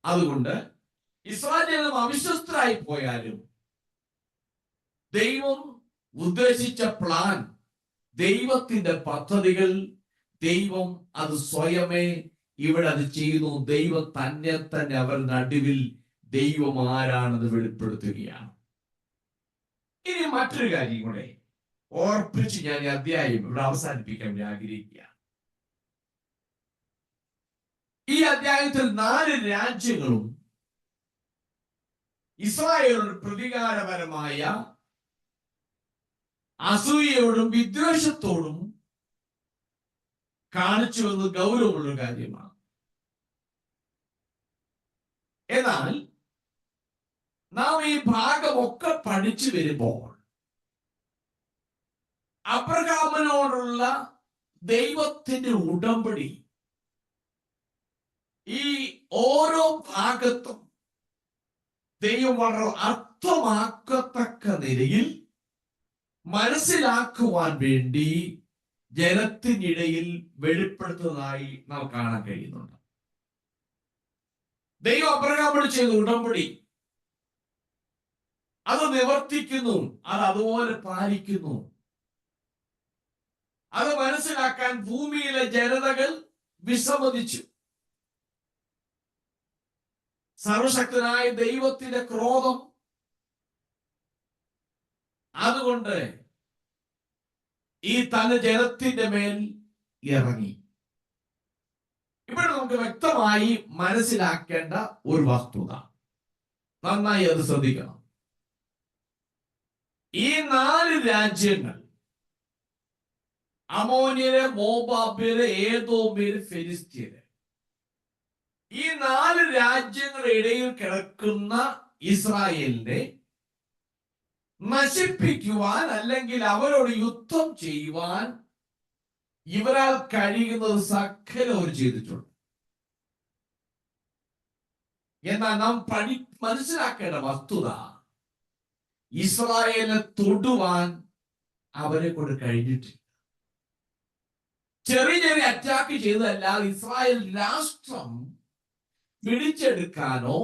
അതുകൊണ്ട് ഇസ്രായേൽ ജനം അവിശ്വസ്തരായി പോയാലും ദൈവം ഉദ്ദേശിച്ച പ്ലാൻ, ദൈവത്തിന്റെ പദ്ധതികൾ, ദൈവം അത് സ്വയമേ ഇവിടെ അത് ചെയ്യുന്നു. ദൈവം തന്നെ അവരുടെ നടുവിൽ ദൈവം ആരാണെന്ന് വെളിപ്പെടുത്തുകയാണ്. ഇനി മറ്റൊരു കാര്യം കൂടെ ഓർപ്പിച്ച് ഞാൻ ഈ അധ്യായം ഇവിടെ അവസാനിപ്പിക്കാൻ ആഗ്രഹിക്കുക. ഈ അധ്യായത്തിൽ 4 രാജ്യങ്ങളും ഇസ്രായേലിനോട് പ്രതികാരപരമായ അസൂയയോടും വിദ്വേഷത്തോടും കാണിച്ചു വന്നത് ഗൗരവമുള്ള കാര്യമാണ്. എന്നാൽ നാം ഈ ഭാഗമൊക്കെ പഠിച്ചു വരുമ്പോൾ അബ്രഹാമിനോടുള്ള ദൈവത്തിന്റെ ഉടമ്പടി ഈ ഓരോ ഭാഗത്തും ദൈവം വളരെ അർത്ഥമാക്കത്തക്ക നിലയിൽ മനസ്സിലാക്കുവാൻ വേണ്ടി ജനത്തിനിടയിൽ വെളിപ്പെടുത്തുന്നതായി നാം കാണാൻ കഴിയുന്നുണ്ട്. ദൈവം അബ്രഹാമിനോട് ചെയ്ത ഉടമ്പടി അത് നിവർത്തിക്കുന്നു, അത് അതുപോലെ പാലിക്കുന്നു. അത് മനസ്സിലാക്കാൻ ഭൂമിയിലെ ജനതകൾ വിസമ്മതിച്ചു. സർവശക്തനായ ദൈവത്തിന്റെ ക്രോധം അതുകൊണ്ട് ഈ തന്റെ ജനത്തിന്റെ മേൽ ഇറങ്ങി. ഇവിടെ നമുക്ക് വ്യക്തമായി മനസ്സിലാക്കേണ്ട ഒരു വസ്തുത, നന്നായി അത് ശ്രദ്ധിക്കണം. ഈ 4 രാജ്യങ്ങൾ, അമോന്യര്, മോവാബ്യര്, ഏദോമ്യര്, ഫെലിസ്ത്യര്, ഈ 4 രാജ്യങ്ങളുടെ ഇടയിൽ കിടക്കുന്ന ഇസ്രായേലിനെ നശിപ്പിക്കുവാൻ അല്ലെങ്കിൽ അവരോട് യുദ്ധം ചെയ്യുവാൻ ഇവരാൽ കഴിയുന്നത് സകലം അവർ ചെയ്തിട്ടുണ്ട്. എന്നാൽ നാം മനസ്സിലാക്കേണ്ട വസ്തുത, ഇസ്രായേലിനെ തൊടുവാൻ അവരെ കൊണ്ട് കഴിഞ്ഞിട്ടില്ല. ചെറിയ ചെറിയ അറ്റാക്ക് ചെയ്തതല്ലാതെ ഇസ്രായേൽ രാഷ്ട്രം പിടിച്ചെടുക്കാനോ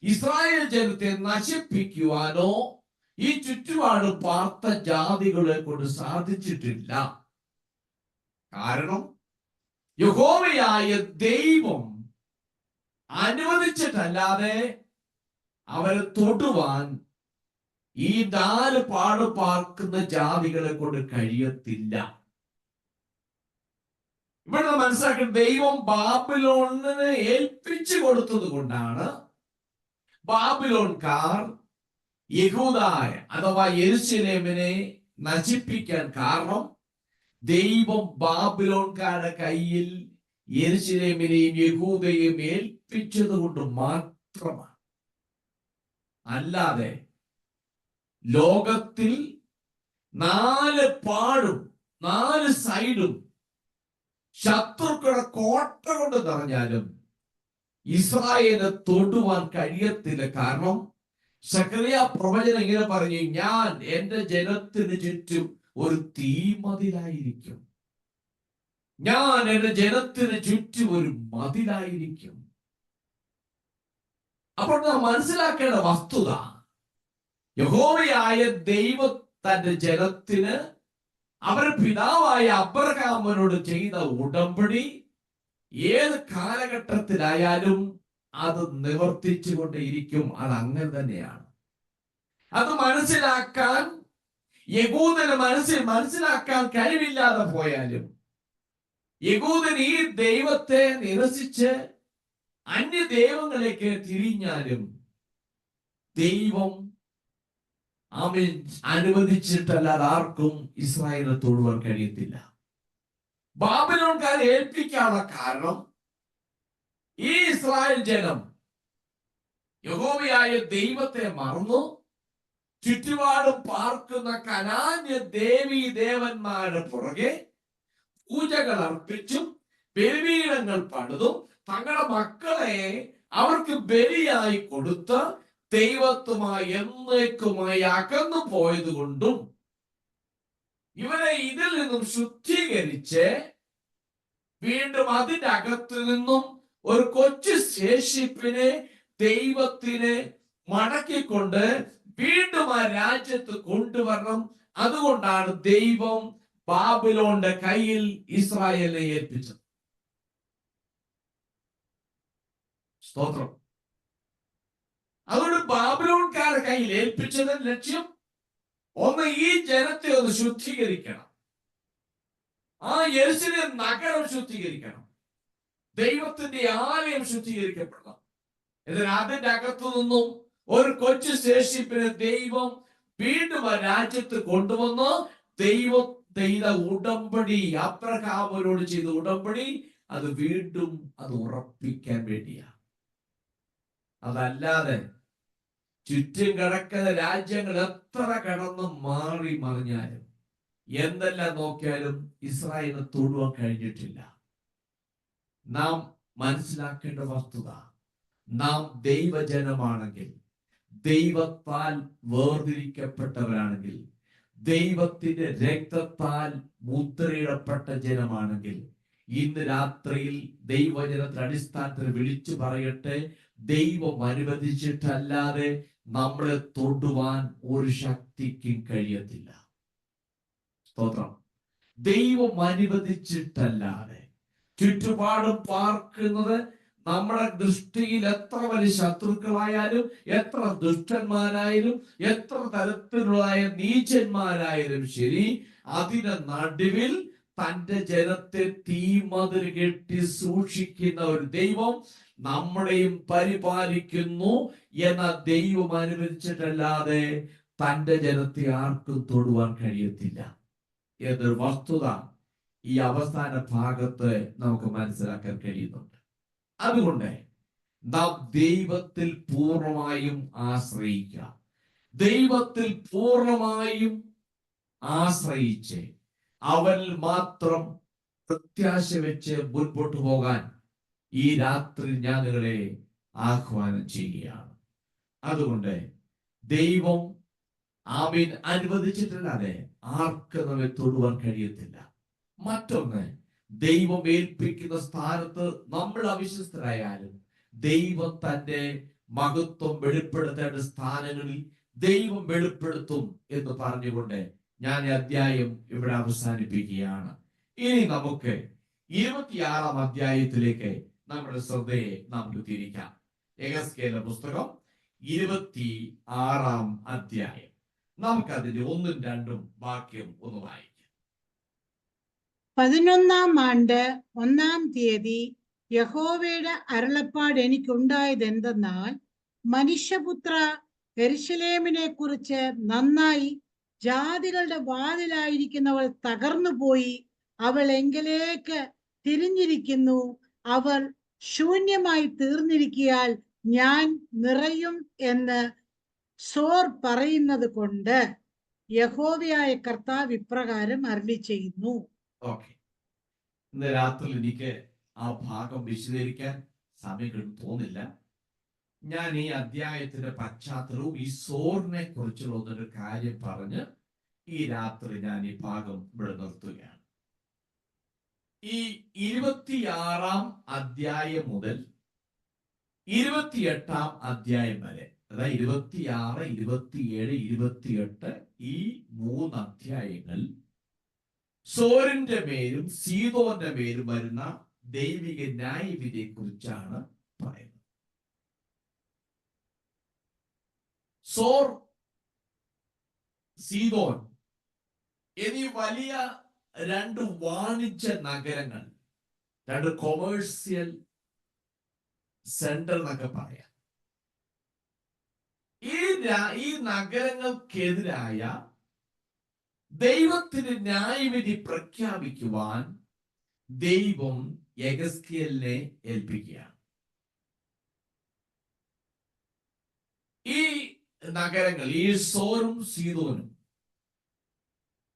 ഇസ്രായേൽ ജനത്തെ നശിപ്പിക്കുവാനോ ഈ ചുറ്റുപാട് പാർത്ത ജാതികളെ കൊണ്ട് സാധിച്ചിട്ടില്ല. കാരണം യഹോവയായ ദൈവം അനുവദിച്ചിട്ടല്ലാതെ അവരെ തൊടുവാൻ ഈ 4 പാട് പാർക്കുന്ന ജാതികളെ കൊണ്ട് കഴിയത്തില്ല. ഇവിടെ മനസ്സിലാക്കി ദൈവം ബാബിലോണിനെ ഏൽപ്പിച്ചു കൊടുത്തത് കൊണ്ടാണ് ബാബിലോൺകാർ യഹൂദായ അഥവാ യെരൂശലേമിനെ നശിപ്പിക്കാൻ കാരണം ദൈവം ബാബിലോൺകാരുടെ കയ്യിൽ യെരൂശലേമിനെയും യഹൂദയെയും ഏൽപ്പിച്ചത് കൊണ്ട് മാത്രമാണ്. അല്ലാതെ ലോകത്തിൽ 4 പാടും 4 സൈഡും ശത്രുക്കളുടെ കോട്ട കൊണ്ട് നിറഞ്ഞാലും ഇസ്രായേലിനെ തൊടുവാൻ കഴിയത്തില്ല. കാരണം സക്കറിയ പ്രവചനം ഇങ്ങനെ പറഞ്ഞു, ഞാൻ എന്റെ ജനത്തിന് ചുറ്റും ഒരു തീമതിലായിരിക്കും, ഞാൻ എന്റെ ജനത്തിന് ചുറ്റും ഒരു മതിലായിരിക്കും. അപ്പോൾ നാം മനസ്സിലാക്കേണ്ട വസ്തുത, യഹോവയായ ദൈവം തന്റെ ജനത്തിന് അവരുടെ പിതാവായ അബ്രഹാമിനോട് ചെയ്ത ഉടമ്പടി ഏത് കാലഘട്ടത്തിലായാലും അത് നിവർത്തിച്ചു കൊണ്ടേയിരിക്കും. അത് അങ്ങനെ തന്നെയാണ്. അത് മനസ്സിലാക്കാൻ യഹൂദന് മനസ്സിലാക്കാൻ കഴിവില്ലാതെ പോയാലും, യഹൂദൻ ഈ ദൈവത്തെ നിരസിച്ച് അന്യ ദൈവങ്ങളിലേക്ക് തിരിഞ്ഞാലും ദൈവം അനുവദിച്ചിട്ടല്ലാതെ ആർക്കും ഇസ്രായേലിനെ തൊടുവാൻ കഴിയത്തില്ല. ബാബിലോൺകാരെ ഏൽപ്പിക്കാനുള്ള കാരണം ഈ ഇസ്രായേൽ ജനം യഹോവയായ ദൈവത്തെ മറന്നു ചുറ്റുപാടും പാർക്കുന്ന കനാന്യ ദേവീ ദേവന്മാരുടെ പുറകെ പൂജകൾ അർപ്പിച്ചും ബലിപീഠങ്ങൾ പണിതും തങ്ങളുടെ മക്കളെ അവർക്ക് ബലിയായി കൊടുത്ത് ദൈവത്തുമായി എന്നേക്കുമായി അകന്നു പോയത് കൊണ്ടും ഇവരെ ഇതിൽ നിന്നും ശുദ്ധീകരിച്ച് വീണ്ടും അതിന്റെ അകത്തു നിന്നും ഒരു കൊച്ചു ശേഷിപ്പിനെ ദൈവത്തിന് മടക്കിക്കൊണ്ട് വീണ്ടും ആ രാജ്യത്ത് കൊണ്ടുവരണം. അതുകൊണ്ടാണ് ദൈവം ബാബിലോണിന്റെ കയ്യിൽ ഇസ്രായേലിനെ ഏൽപ്പിച്ചത്. സ്തോത്രം. അതുകൊണ്ട് ബാബിലോൺകാരുടെ കയ്യിൽ ഏൽപ്പിച്ചതിന്റെ ലക്ഷ്യം ഒന്ന്, ഈ ജനത്തെ ഒന്ന് ശുദ്ധീകരിക്കണം. ആ യെരൂശലേം നഗരം ശുദ്ധീകരിക്കണം. ദൈവത്തിന്റെ ആലയം ശുദ്ധീകരിക്കപ്പെടണം. എന്നാൽ അതിന്റെ അകത്തു നിന്നും ഒരു കൊച്ചു ശേഷിപ്പിനെ ദൈവം വീണ്ടും ആ രാജ്യത്ത് കൊണ്ടുവന്ന് ദൈവം ചെയ്ത ഉടമ്പടി, അബ്രഹാമിനോട് ചെയ്ത ഉടമ്പടി, അത് വീണ്ടും അത് ഉറപ്പിക്കാൻ വേണ്ടിയാ. അതല്ലാതെ ചുറ്റും കിടക്കുന്ന രാജ്യങ്ങൾ എത്ര കടന്ന് മാറി മറിഞ്ഞാലും എന്തെല്ലാം നോക്കിയാലും ഇസ്രായേലിന് തൊടുവാൻ കഴിഞ്ഞിട്ടില്ല. നാം മനസ്സിലാക്കേണ്ട വസ്തുത, നാം ദൈവജനമാണെങ്കിൽ, ദൈവത്താൽ വേർതിരിക്കപ്പെട്ടവരാണെങ്കിൽ, ദൈവത്തിന്റെ രക്തത്താൽ മുദ്രയിടപ്പെട്ട ജനമാണെങ്കിൽ, ഇന്ന് രാത്രിയിൽ ദൈവജനത്തിന്റെ അടിസ്ഥാനത്തിൽ വിളിച്ചു പറയട്ടെ, ദൈവം അനുവദിച്ചിട്ടല്ലാതെ നമ്മളെ തൊടുവാൻ ഒരു ശക്തിക്കും കഴിയത്തില്ല. സ്തോത്രം. ദൈവം അനുവദിച്ചിട്ടല്ലാതെ ചുറ്റുപാടും പാർക്കുന്നത് നമ്മുടെ ദൃഷ്ടിയിൽ എത്ര വലിയ ശത്രുക്കളായാലും, എത്ര ദുഷ്ടന്മാരായാലും, എത്ര തരത്തിലുള്ള നീചന്മാരായാലും ശരി, അതിന്റെ നടുവിൽ തന്റെ ജനത്തെ തീമതിൽ കെട്ടി സൂക്ഷിക്കുന്ന ഒരു ദൈവം നമ്മളെയും പരിപാലിക്കുന്നു എന്ന ദൈവം അനുവദിച്ചിട്ടല്ലാതെ തന്റെ ജനത്തെ ആർക്കും തൊടുവാൻ കഴിയത്തില്ല എന്നൊരു വസ്തുത ഈ അവസാന ഭാഗത്ത് നമുക്ക് മനസ്സിലാക്കാൻ കഴിയുന്നുണ്ട്. അതുകൊണ്ട് നാം ദൈവത്തിൽ പൂർണ്ണമായും ആശ്രയിക്കുക. ദൈവത്തിൽ പൂർണ്ണമായും ആശ്രയിച്ച് അവനിൽ മാത്രം പ്രത്യാശ വെച്ച് മുൻപോട്ട് പോകാൻ ഈ രാത്രി ഞാൻ നിങ്ങളെ ആഹ്വാനം ചെയ്യുകയാണ്. അതുകൊണ്ട് ദൈവം ആമീൻ അനുവദിച്ചിട്ടല്ലാതെ ആർക്ക് നമ്മെ തൊടുവാൻ കഴിയത്തില്ല. മറ്റൊന്ന്, ദൈവം ഏൽപ്പിക്കുന്ന സ്ഥാനത്ത് നമ്മൾ അവിശ്വസ്തരായാലും ദൈവം തന്റെ മഹത്വം വെളിപ്പെടുത്തേണ്ട സ്ഥാനങ്ങളിൽ ദൈവം വെളിപ്പെടുത്തും എന്ന് പറഞ്ഞുകൊണ്ട് ഞാൻ ഈ അധ്യായം ഇവിടെ അവസാനിപ്പിക്കുകയാണ്. ഇനി നമുക്ക് 26-ാം അധ്യായത്തിലേക്ക് നമ്മുടെ ശ്രദ്ധയെ നമുക്ക് തിരിക്കാം. യെഹെസ്കേലിന്റെ പുസ്തകം 26-ാം അധ്യായം. നമുക്കതിന്റെ 1-2 വാക്യം ഒന്ന് വായിക്കാം. 11-ാം ആണ്ട് 1-ാം തീയതി യഹോവയുടെ അരുളപ്പാട് എനിക്കുണ്ടായത് എന്തെന്നാൽ, മനുഷ്യപുത്ര, യെരൂശലേമിനെ കുറിച്ച് നന്നായി ജാതികളുടെ വാതിലായിരിക്കുന്നവൾ തകർന്നു പോയി, അവൾ എങ്കിലേക്ക് തിരിഞ്ഞിരിക്കുന്നു, അവൾ ശൂന്യമായി തീർന്നിരിക്കയാൽ ഞാൻ നിറയും എന്ന് സോർ പറയുന്നത് കൊണ്ട് യഹോവയായ കർത്താവ് ഇപ്രകാരം അരുളി ചെയ്യുന്നു. ഓക്കെ, ഇന്ന് രാത്രി എനിക്ക് ആ ഭാഗം വിശദീകരിക്കാൻ സമയം തോന്നില്ല. ഞാൻ ഈ അധ്യായത്തിന്റെ പശ്ചാത്തലവും ഈ സോറിനെ കുറിച്ചുള്ള ഒരു കാര്യം പറഞ്ഞ് ഈ രാത്രി ഞാൻ ഈ ഭാഗം ഇവിടെ നിർത്തുകയാണ്. ഈ 26-ാം അധ്യായം മുതൽ 28-ാം അധ്യായം വരെ, അതായത് 26, 27, 28 ഈ 3 അധ്യായങ്ങൾ സോരിന്റെ മേലും സീദോന്റെ മേലും വരുന്ന ദൈവിക ന്യായവിധിയെ കുറിച്ചാണ് പറയുന്നത്. സോർ, സീദോൻ എന്നീ വലിയ 2 വാണിജ്യ നഗരങ്ങൾ, 2 കൊമേഴ്സ്യൽ സെന്റർ എന്നൊക്കെ പറയാം. ഈ നഗരങ്ങൾക്കെതിരായ ദൈവത്തിന് ന്യായവിധി പ്രഖ്യാപിക്കുവാൻ ദൈവം യെഹെസ്കേലിനെ ഏൽപ്പിക്കുകയാണ്. ഈ നഗരങ്ങൾ, ഈ സോറും സീദോനും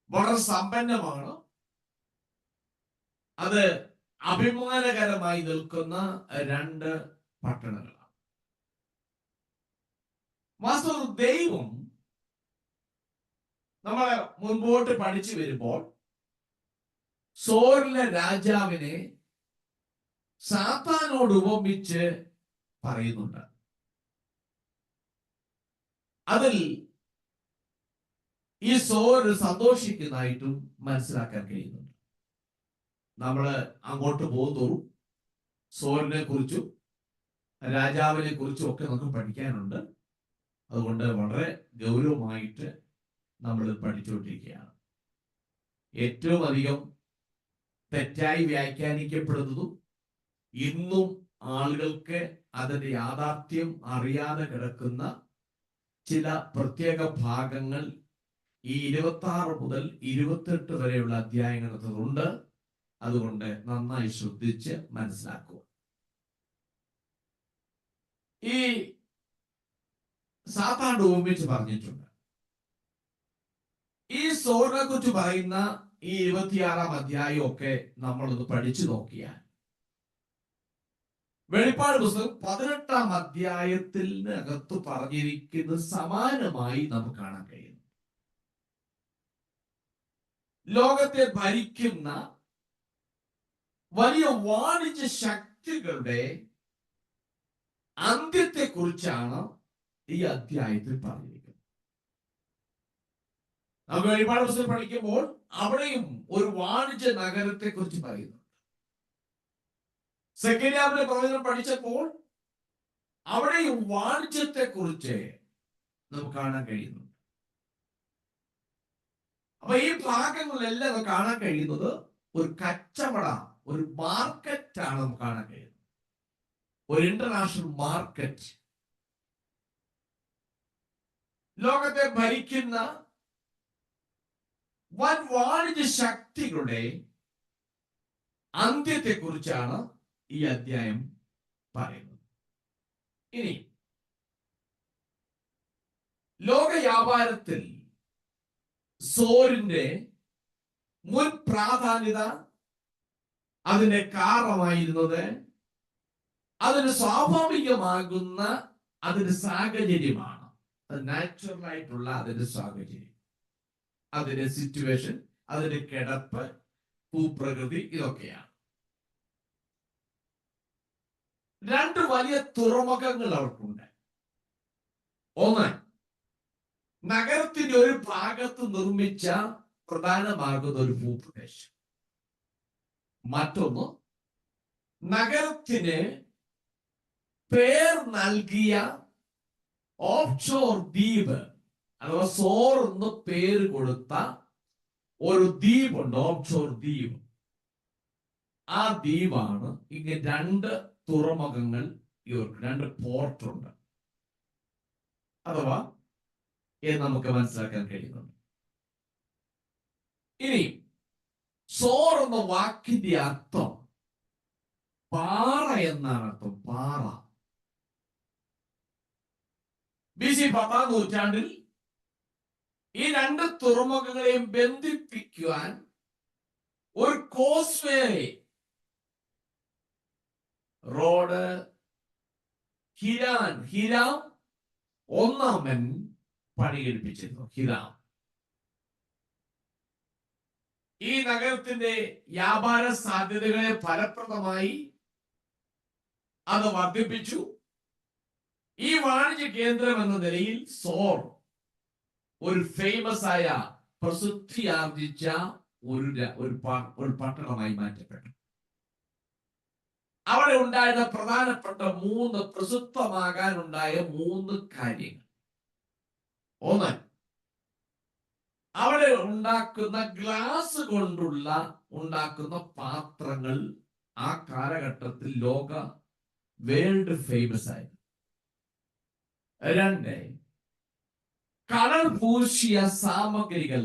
വളരെ സമ്പന്നമാണ്. അത് അഭിമാനകരമായി നിൽക്കുന്ന 2 പട്ടണങ്ങളാണ്. വാസ്തവത്തിൽ ദൈവം നമ്മൾ മുൻപോട്ട് പഠിച്ചു വരുമ്പോൾ സോറിലെ രാജാവിനെ സാത്താനോട് ഉപമിച്ച് പറയുന്നുണ്ട്. അതിൽ ഈ സോര് സന്തോഷിക്കുന്നതായിട്ടും മനസ്സിലാക്കാൻ കഴിയുന്നുണ്ട്. നമ്മൾ അങ്ങോട്ട് പോകുന്തോറും സോറിനെ കുറിച്ചും രാജാവിനെ കുറിച്ചും ഒക്കെ നമുക്ക് പഠിക്കാനുണ്ട്. അതുകൊണ്ട് വളരെ ഗൗരവമായിട്ട് നമ്മൾ പഠിച്ചുകൊണ്ടിരിക്കുകയാണ്. ഏറ്റവും അധികം തെറ്റായി വ്യാഖ്യാനിക്കപ്പെടുന്നതും ഇന്നും ആളുകൾക്ക് അതിന്റെ യാഥാർത്ഥ്യം അറിയാതെ കിടക്കുന്ന ചില പ്രത്യേക ഭാഗങ്ങൾ ഈ 26 മുതൽ 28 വരെയുള്ള അധ്യായങ്ങളുണ്ട്. അതുകൊണ്ട് നന്നായി ശ്രദ്ധിച്ച് മനസ്സിലാക്കുക. ഈ സാത്താൻ ഉപമിച്ച് പറഞ്ഞിട്ടുണ്ട്. ഈ സോറിനെ കുറിച്ച് പറയുന്ന ഈ 26-ാം അധ്യായം ഒക്കെ നമ്മളൊന്ന് പഠിച്ചു നോക്കിയാൽ വെളിപ്പാട് പുസ്തകം 18-ാം അധ്യായത്തിനകത്ത് പറഞ്ഞിരിക്കുന്നത് സമാനമായി നമുക്ക് കാണാൻ കഴിയുന്നു. ലോകത്തെ ഭരിക്കുന്ന വലിയ വാണിജ്യ ശക്തികളുടെ അന്ത്യത്തെ കുറിച്ചാണ് ഈ അധ്യായത്തിൽ പറഞ്ഞിരിക്കുന്നത്. നമുക്ക് വെളിപ്പാട് പുസ്തകം പഠിക്കുമ്പോൾ അവിടെയും ഒരു വാണിജ്യ നഗരത്തെ കുറിച്ച് പറയുന്നു. സെഖര്യാവിന്റെ പ്രവചനം പഠിച്ചപ്പോൾ അവിടെയും വാണിജ്യത്തെ കുറിച്ച് നമുക്ക് കാണാൻ കഴിയുന്നു. അപ്പൊ ഈ ഭാഗങ്ങളിലെല്ലാം നമുക്ക് കാണാൻ കഴിയുന്നത് ഒരു കച്ചവട, ഒരു മാർക്കറ്റാണ് നമുക്ക് കാണാൻ കഴിയുന്നത്. ഒരു ഇന്റർനാഷണൽ മാർക്കറ്റ്. ലോകത്തെ ഭരിക്കുന്ന വൻ വാണിജ്യ ശക്തികളുടെ അന്ത്യത്തെ കുറിച്ചാണ് ഈ അധ്യായം പറയുന്നത്. ഇനി ലോക വ്യാപാരത്തിൽ സോറിന്റെ മുൻ പ്രാധാന്യത, അതിന്റെ കാരണമായിരുന്നത് അതിന് സ്വാഭാവികമാകുന്ന അതിന്റെ സാഹചര്യമാണ്. അത് നാച്ചുറൽ ആയിട്ടുള്ള അതിന്റെ സാഹചര്യം, അതിന്റെ സിറ്റുവേഷൻ, അതിന്റെ കിടപ്പ്, ഭൂപ്രകൃതി, ഇതൊക്കെയാണ്. രണ്ട് വലിയ തുറമുഖങ്ങൾ അവർക്കുണ്ട്. ഒന്ന്, നഗരത്തിന്റെ ഒരു ഭാഗത്ത് നിർമ്മിച്ച പ്രധാനമാകുന്ന ഒരു ഭൂപ്രദേശം. മറ്റൊന്ന്, നഗരത്തിന് പേർ നൽകിയ ഓഫ്ഷോർ ദ്വീപ്, അഥവാ സോർ എന്ന് പേര് കൊടുത്ത ഒരു ദ്വീപുണ്ട്, ഓഫ്ഷോർ ദ്വീപ്. ആ ദ്വീപാണ് ഇങ്ങനെ രണ്ട് തുറമുഖങ്ങൾ, ഇവർക്ക് രണ്ട് പോർട്ടുണ്ട്, അഥവാ നമുക്ക് മനസ്സിലാക്കാൻ കഴിയുന്നുണ്ട്. ഇനി സോർ എന്ന വാക്കിന്റെ അർത്ഥം പാറ എന്നാണ് അർത്ഥം. പാറ. BC 10-ാം നൂറ്റാണ്ടിൽ ഈ രണ്ട് തുറമുഖങ്ങളെയും ബന്ധിപ്പിക്കുവാൻ ഒരു കോസ്വേ റോഡ് ഹിരാം ഒന്നാമൻ പണികഴിപ്പിച്ചിരുന്നു. ഹിരാം ഈ നഗരത്തിന്റെ വ്യാപാര സാധ്യതകളെ ഫലപ്രദമായി അത് വർദ്ധിപ്പിച്ചു. ഈ വാണിജ്യ കേന്ദ്രം എന്ന നിലയിൽ സോർ ഒരു ഫേമസ് ആയ, പ്രസിദ്ധി ആർജിച്ച ഒരു പട്ടണമായി മാറ്റപ്പെട്ടു. അവിടെ ഉണ്ടായിരുന്ന പ്രധാനപ്പെട്ട പ്രസിദ്ധമാകാനുണ്ടായ 3 കാര്യങ്ങൾ. ഒന്ന്, അവിടെ ഉണ്ടാക്കുന്ന ഗ്ലാസ് കൊണ്ടുള്ള ഉണ്ടാക്കുന്ന പാത്രങ്ങൾ ആ കാലഘട്ടത്തിൽ വേൾഡ് ഫേമസ് ആയിരുന്നു. 2, കളർ പൂശിയ സാമഗ്രികൾ.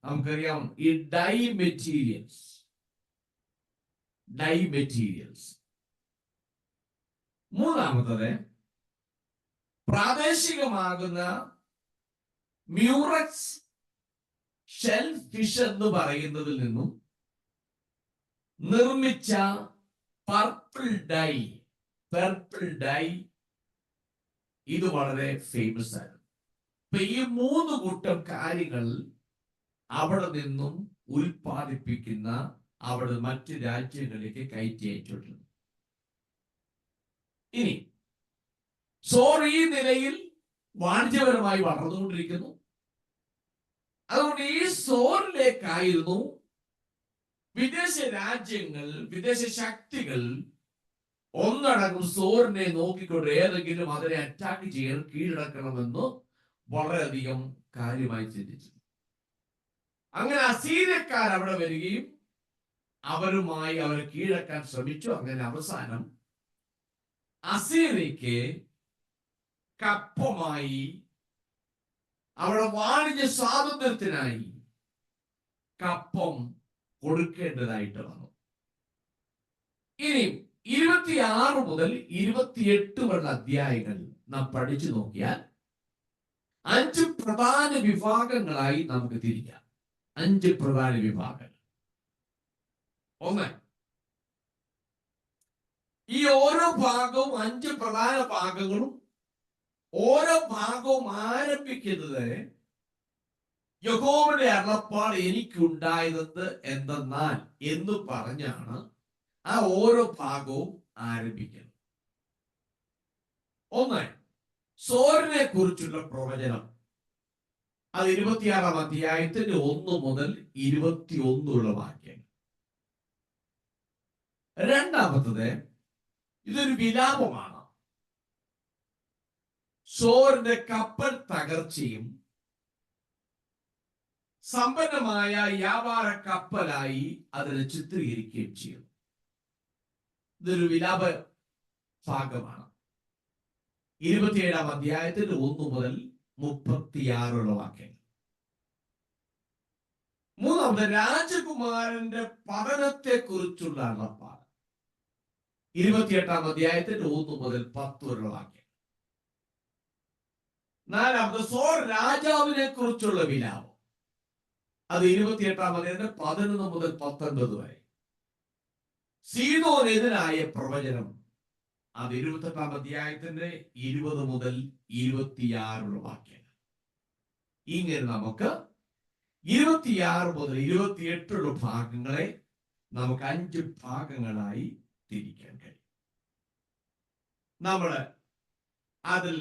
നമുക്കറിയാം ഈ ഡൈ മെറ്റീരിയൽസ്. മൂന്നാമത്തത്, പ്രാദേശികമാകുന്ന മ്യൂറക്സ് ഷെൽ ഫിഷ് എന്ന് പറയുന്നതിൽ നിന്നും നിർമ്മിച്ച പർപ്പിൾ ഡൈ ഇത് വളരെ ഫേമസ് ആയിരുന്നു. ഇപ്പൊ ഈ 3 കൂട്ടം കാര്യങ്ങൾ അവിടെ നിന്നും ഉൽപ്പാദിപ്പിക്കുന്ന, അവിടെ മറ്റ് രാജ്യങ്ങളിലേക്ക് കയറ്റി അയച്ചിട്ടുണ്ട്. ഇനി സോർ ഈ നിലയിൽ വാണിജ്യപരമായി വളർന്നുകൊണ്ടിരിക്കുന്നു. അതുകൊണ്ട് ഈ സോറിലേക്കായിരുന്നു വിദേശ രാജ്യങ്ങൾ, വിദേശ ശക്തികൾ ഒന്നടങ്കം സോറിനെ നോക്കിക്കൊണ്ട് ഏതെങ്കിലും അതിനെ അറ്റാക്ക് ചെയ്യാൻ കീഴടക്കണമെന്ന് വളരെയധികം കാര്യമായി ചിന്തിച്ചു. അങ്ങനെ അസീര്യക്കാർ അവിടെ വരികയും അവരുമായി അവരെ കീഴടക്കാൻ ശ്രമിച്ചു. അങ്ങനെ അവസാനം അസീര്യക്ക് കപ്പമായി അവിടെ വാണിജ്യ സ്വാതന്ത്ര്യത്തിനായി കപ്പം കൊടുക്കേണ്ടതായിട്ട് വന്നു. ഇനി 26 മുതൽ 28 വരെ അധ്യായങ്ങൾ നാം പഠിച്ചു നോക്കിയാൽ 5 പ്രധാന വിഭാഗങ്ങളായി നമുക്ക് തിരിക്കാം. 5 പ്രധാന വിഭാഗങ്ങൾ. ഒന്ന്, ഈ ഓരോ ഭാഗവും 5 പ്രധാന ഭാഗങ്ങളും ഓരോ ഭാഗവും ആരംഭിക്കുന്നത് യഹോവയുടെ അരുളപ്പാട് എനിക്കുണ്ടായത് എന്തെന്നാൽ എന്ന് പറഞ്ഞാണ് ആ ഓരോ ഭാഗവും ആരംഭിക്കുന്നത്. ഒന്ന്, സോറിനെ കുറിച്ചുള്ള പ്രവചനം. അത് 26 അധ്യായത്തിന്റെ 1 മുതൽ 21 വാക്യങ്ങൾ. രണ്ടാമത്തത്, ഇതൊരു വിലാപമാണ്. സോറിന്റെ കപ്പൽ തകർച്ചയും സമ്പന്നമായ വ്യാപാര കപ്പലായി അതിനെ ചിത്രീകരിക്കുകയും ചെയ്യുന്നു. ഇതൊരു വിലാപ ഭാഗമാണ്. 27 അധ്യായത്തിന്റെ 1 മുതൽ 36 വാക്യങ്ങൾ. മൂന്നാമത്, രാജകുമാരന്റെ പതനത്തെ കുറിച്ചുള്ള അരുളപ്പാട്. 28 അധ്യായത്തിന്റെ 1 മുതൽ 10 വാക്യം. നാലാമത്, സോർ രാജാവിനെ കുറിച്ചുള്ള വിലാപം. അത് 28 അധ്യായത്തിന്റെ 11 മുതൽ 19 വരെ. സീദോനെതിരായ പ്രവചനം. അത് 28 അധ്യായത്തിന്റെ 20 മുതൽ 26 വാക്യങ്ങൾ. ഇങ്ങനെ നമുക്ക് 26 മുതൽ 28 ഭാഗങ്ങളെ നമുക്ക് 5 ഭാഗങ്ങളായി തിരിക്കാൻ കഴിയും. നമ്മൾ അതിൽ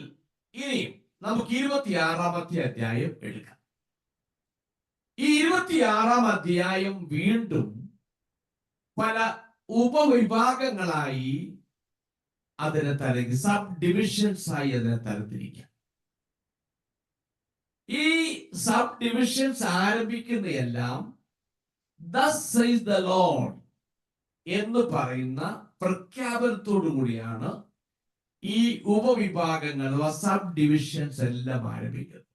ഇനിയും നമുക്ക് 26 അധ്യായം എടുക്കാം. ഈ 26 അധ്യായം വീണ്ടും പല ഉപവിഭാഗങ്ങളായി അതിനെ തരങ്ങി, സബ് ഡിവിഷൻസ് ആയി അതിനെ തരത്തിരിക്കാം. ഈ സബ് ഡിവിഷൻസ് ആരംഭിക്കുന്നതെല്ലാം thus says the Lord എന്ന് പറയുന്ന പ്രഖ്യാപനത്തോടു കൂടിയാണ് ഈ ഉപവിഭാഗങ്ങൾ, സബ് ഡിവിഷൻസ് എല്ലാം ആരംഭിക്കുന്നത്.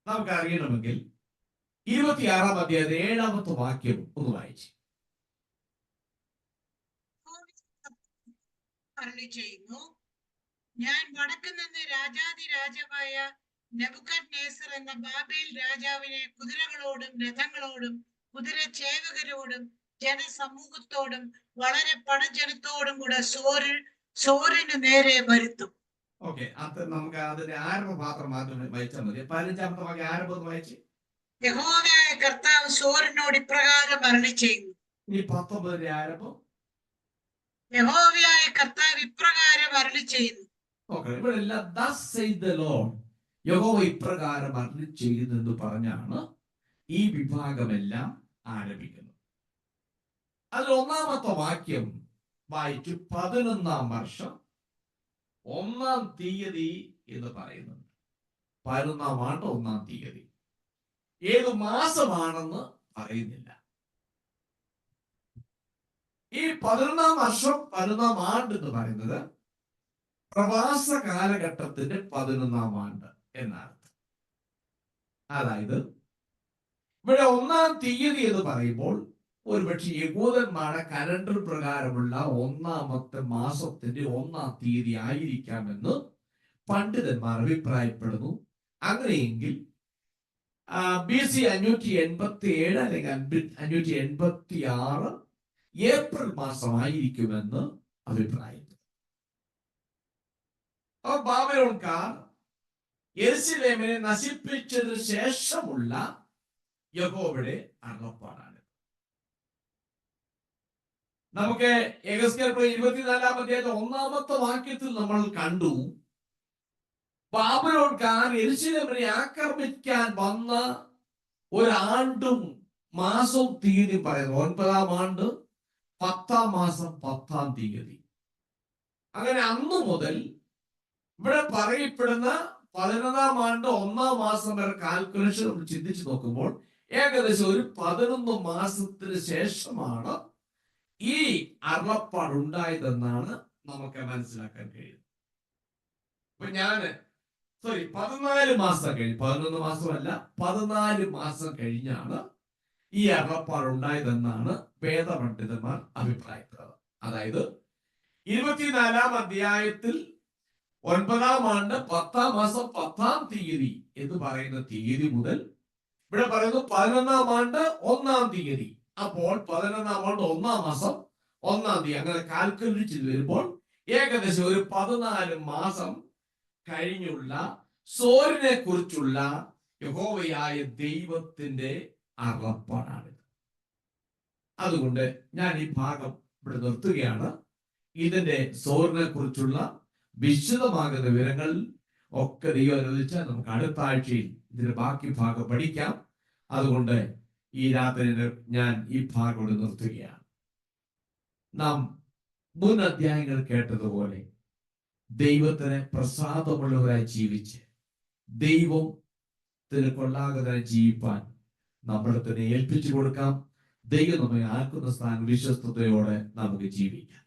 നമുക്കറിയണമെങ്കിൽ 26 അധ്യായത്തിന്റെ 7-ാമത്തെ വാക്യം ഒന്ന് വായിച്ചു. ചെയ്യുന്നു, ഞാൻ വടക്ക് നിന്ന് രാജാതിരാജാവായ നെബൂഖദ്നേസർ എന്ന ബാബേൽ രാജാവിനെ കുതിരകളോടും രഥങ്ങളോടും കുതിരചേവകരോടും ജനസമൂഹത്തോടും വളരെ പടജനത്തോടും കൂടെ സോറിന് നേരെ വരുത്തും. ഓക്കെ, അത് നമുക്ക് അതിന്റെ ആരംഭ മാത്രം വായിച്ചാൽ മതി. 15-ാമത്തെ വാക്യം ആരംഭം വായിച്ച്. യഹോവയായ കർത്താവ് സോറിനോട് ഇപ്രകാരം അരുളി ചെയ്യുന്നു. ഈ 19 ആരംഭം. യഹോവയായ കർത്താവ് ഇപ്രകാരം അരുളി ചെയ്യുന്നു. ഓക്കെ, ഇവിടെ എല്ലാം thus says the Lord, യഹോവ ഇപ്രകാരം അരുളി ചെയ്യുന്നു എന്ന് പറഞ്ഞാണ് ഈ വിഭാഗമെല്ലാം ആരംഭിക്കുന്നത്. അതിൽ 1-ാമത്തെ വാക്യം വായിച്ചു. 11-ാം വർഷം 1-ാം തീയതി എന്ന് പറയുന്നുണ്ട്. 11-ാം ആണ്ട് 1-ാം തീയതി. ഏത് മാസമാണെന്ന് പറയുന്നില്ല. ഈ 11-ാം വർഷം 11-ാം ആണ്ട് എന്ന് പറയുന്നത് പ്രവാസ കാലഘട്ടത്തിന്റെ 11-ാം ആണ്ട് എന്നർത്ഥം. അതായത് ഇവിടെ 1-ാം തീയതി എന്ന് പറയുമ്പോൾ ഒരുപക്ഷെ യഹൂദന്മാരുടെ കലണ്ടർ പ്രകാരമുള്ള 1-ാമത്തെ മാസത്തിന്റെ 1-ാം തീയതി ആയിരിക്കാമെന്ന് പണ്ഡിതന്മാർ അഭിപ്രായപ്പെടുന്നു. അങ്ങനെയെങ്കിൽ BC 587 അല്ലെങ്കിൽ 586 ഏപ്രിൽ മാസമായിരിക്കുമെന്ന് അഭിപ്രായപ്പെടുന്നു. ബാബിലോൺകാർ യെരൂശലേമിനെ നശിപ്പിച്ചതിന് ശേഷമുള്ള യഹോവയുടെ അരുളപ്പാടാണ്. നമുക്ക് യെഹെസ്കേൽ 24-ാം അധ്യായത്തിന്റെ 1-ാമത്തെ വാക്യത്തിൽ നമ്മൾ കണ്ടു, ബാബിലോൺകാർ യെരൂശലേമിനെ ആക്രമിക്കാൻ വന്ന ഒരാണ്ടും മാസവും തീയതി പറയുന്നു. 9-ാം ആണ്ട് 10-ാം മാസം 10-ാം തീയതി. അങ്ങനെ അന്നു മുതൽ ഇവിടെ പറയപ്പെടുന്ന 11-ാം ആണ്ട് 1-ാം മാസം വരെ കാൽക്കുലേഷൻ നമ്മൾ ചിന്തിച്ചു നോക്കുമ്പോൾ ഏകദേശം ഒരു 11 മാസത്തിന് ശേഷമാണ് ഈ അരുളപ്പാട് ഉണ്ടായതെന്നാണ് നമുക്ക് മനസ്സിലാക്കാൻ കഴിയുന്നത്. ഇപ്പൊ 14 മാസം കഴിഞ്ഞ്, 11 മാസമല്ല, 14 മാസം കഴിഞ്ഞാണ് ഈ അരുളപ്പാട് ഉണ്ടായതെന്നാണ് വേദപണ്ഡിതന്മാർ അഭിപ്രായപ്പെടുന്നത്. അതായത് 24-ാം അധ്യായത്തിൽ 9-ാം ആണ്ട് 10-ാം മാസം 10-ാം തീയതി എന്ന് പറയുന്ന തീയതി മുതൽ ഇവിടെ പറയുന്നു 11-ാം ആണ്ട് 1-ാം തീയതി. അപ്പോൾ 11-ാം ആണ്ട് 1-ാം മാസം 1-ാം തീയതി അങ്ങനെ കാൽക്കുലേറ്റ് ചെയ്ത് വരുമ്പോൾ ഏകദേശം ഒരു 14 മാസം കഴിഞ്ഞുള്ള സോരിനെ കുറിച്ചുള്ള യഹോവയായ ദൈവത്തിന്റെ അരുളപ്പാടാണിത്. അതുകൊണ്ട് ഞാൻ ഈ ഭാഗം ഇവിടെ നിർത്തുകയാണ്. ഇതിന്റെ സോറിനെ കുറിച്ചുള്ള വിശദമാകുന്ന വിവരങ്ങൾ ഒക്കെ ദൈവം അനുവദിച്ചാൽ നമുക്ക് അടുത്ത ആഴ്ചയിൽ ഇതിന്റെ ബാക്കി ഭാഗം പഠിക്കാം. അതുകൊണ്ട് ഈ രാത്രി ഞാൻ ഈ ഭാഗം ഇവിടെ നിർത്തുകയാണ്. നാം മുൻ അധ്യായങ്ങൾ കേട്ടതുപോലെ ദൈവത്തിന് പ്രസാദമുള്ളവരായി ജീവിച്ച് ദൈവത്തിന് കൊള്ളാകുന്നതായി ജീവിപ്പാൻ നമ്മളെ തന്നെ ഏൽപ്പിച്ചു കൊടുക്കാം. ദൈവം നമ്മെ ആക്കുന്ന സ്ഥാനം വിശ്വസ്തയോടെ നമുക്ക് ജീവിക്കാം.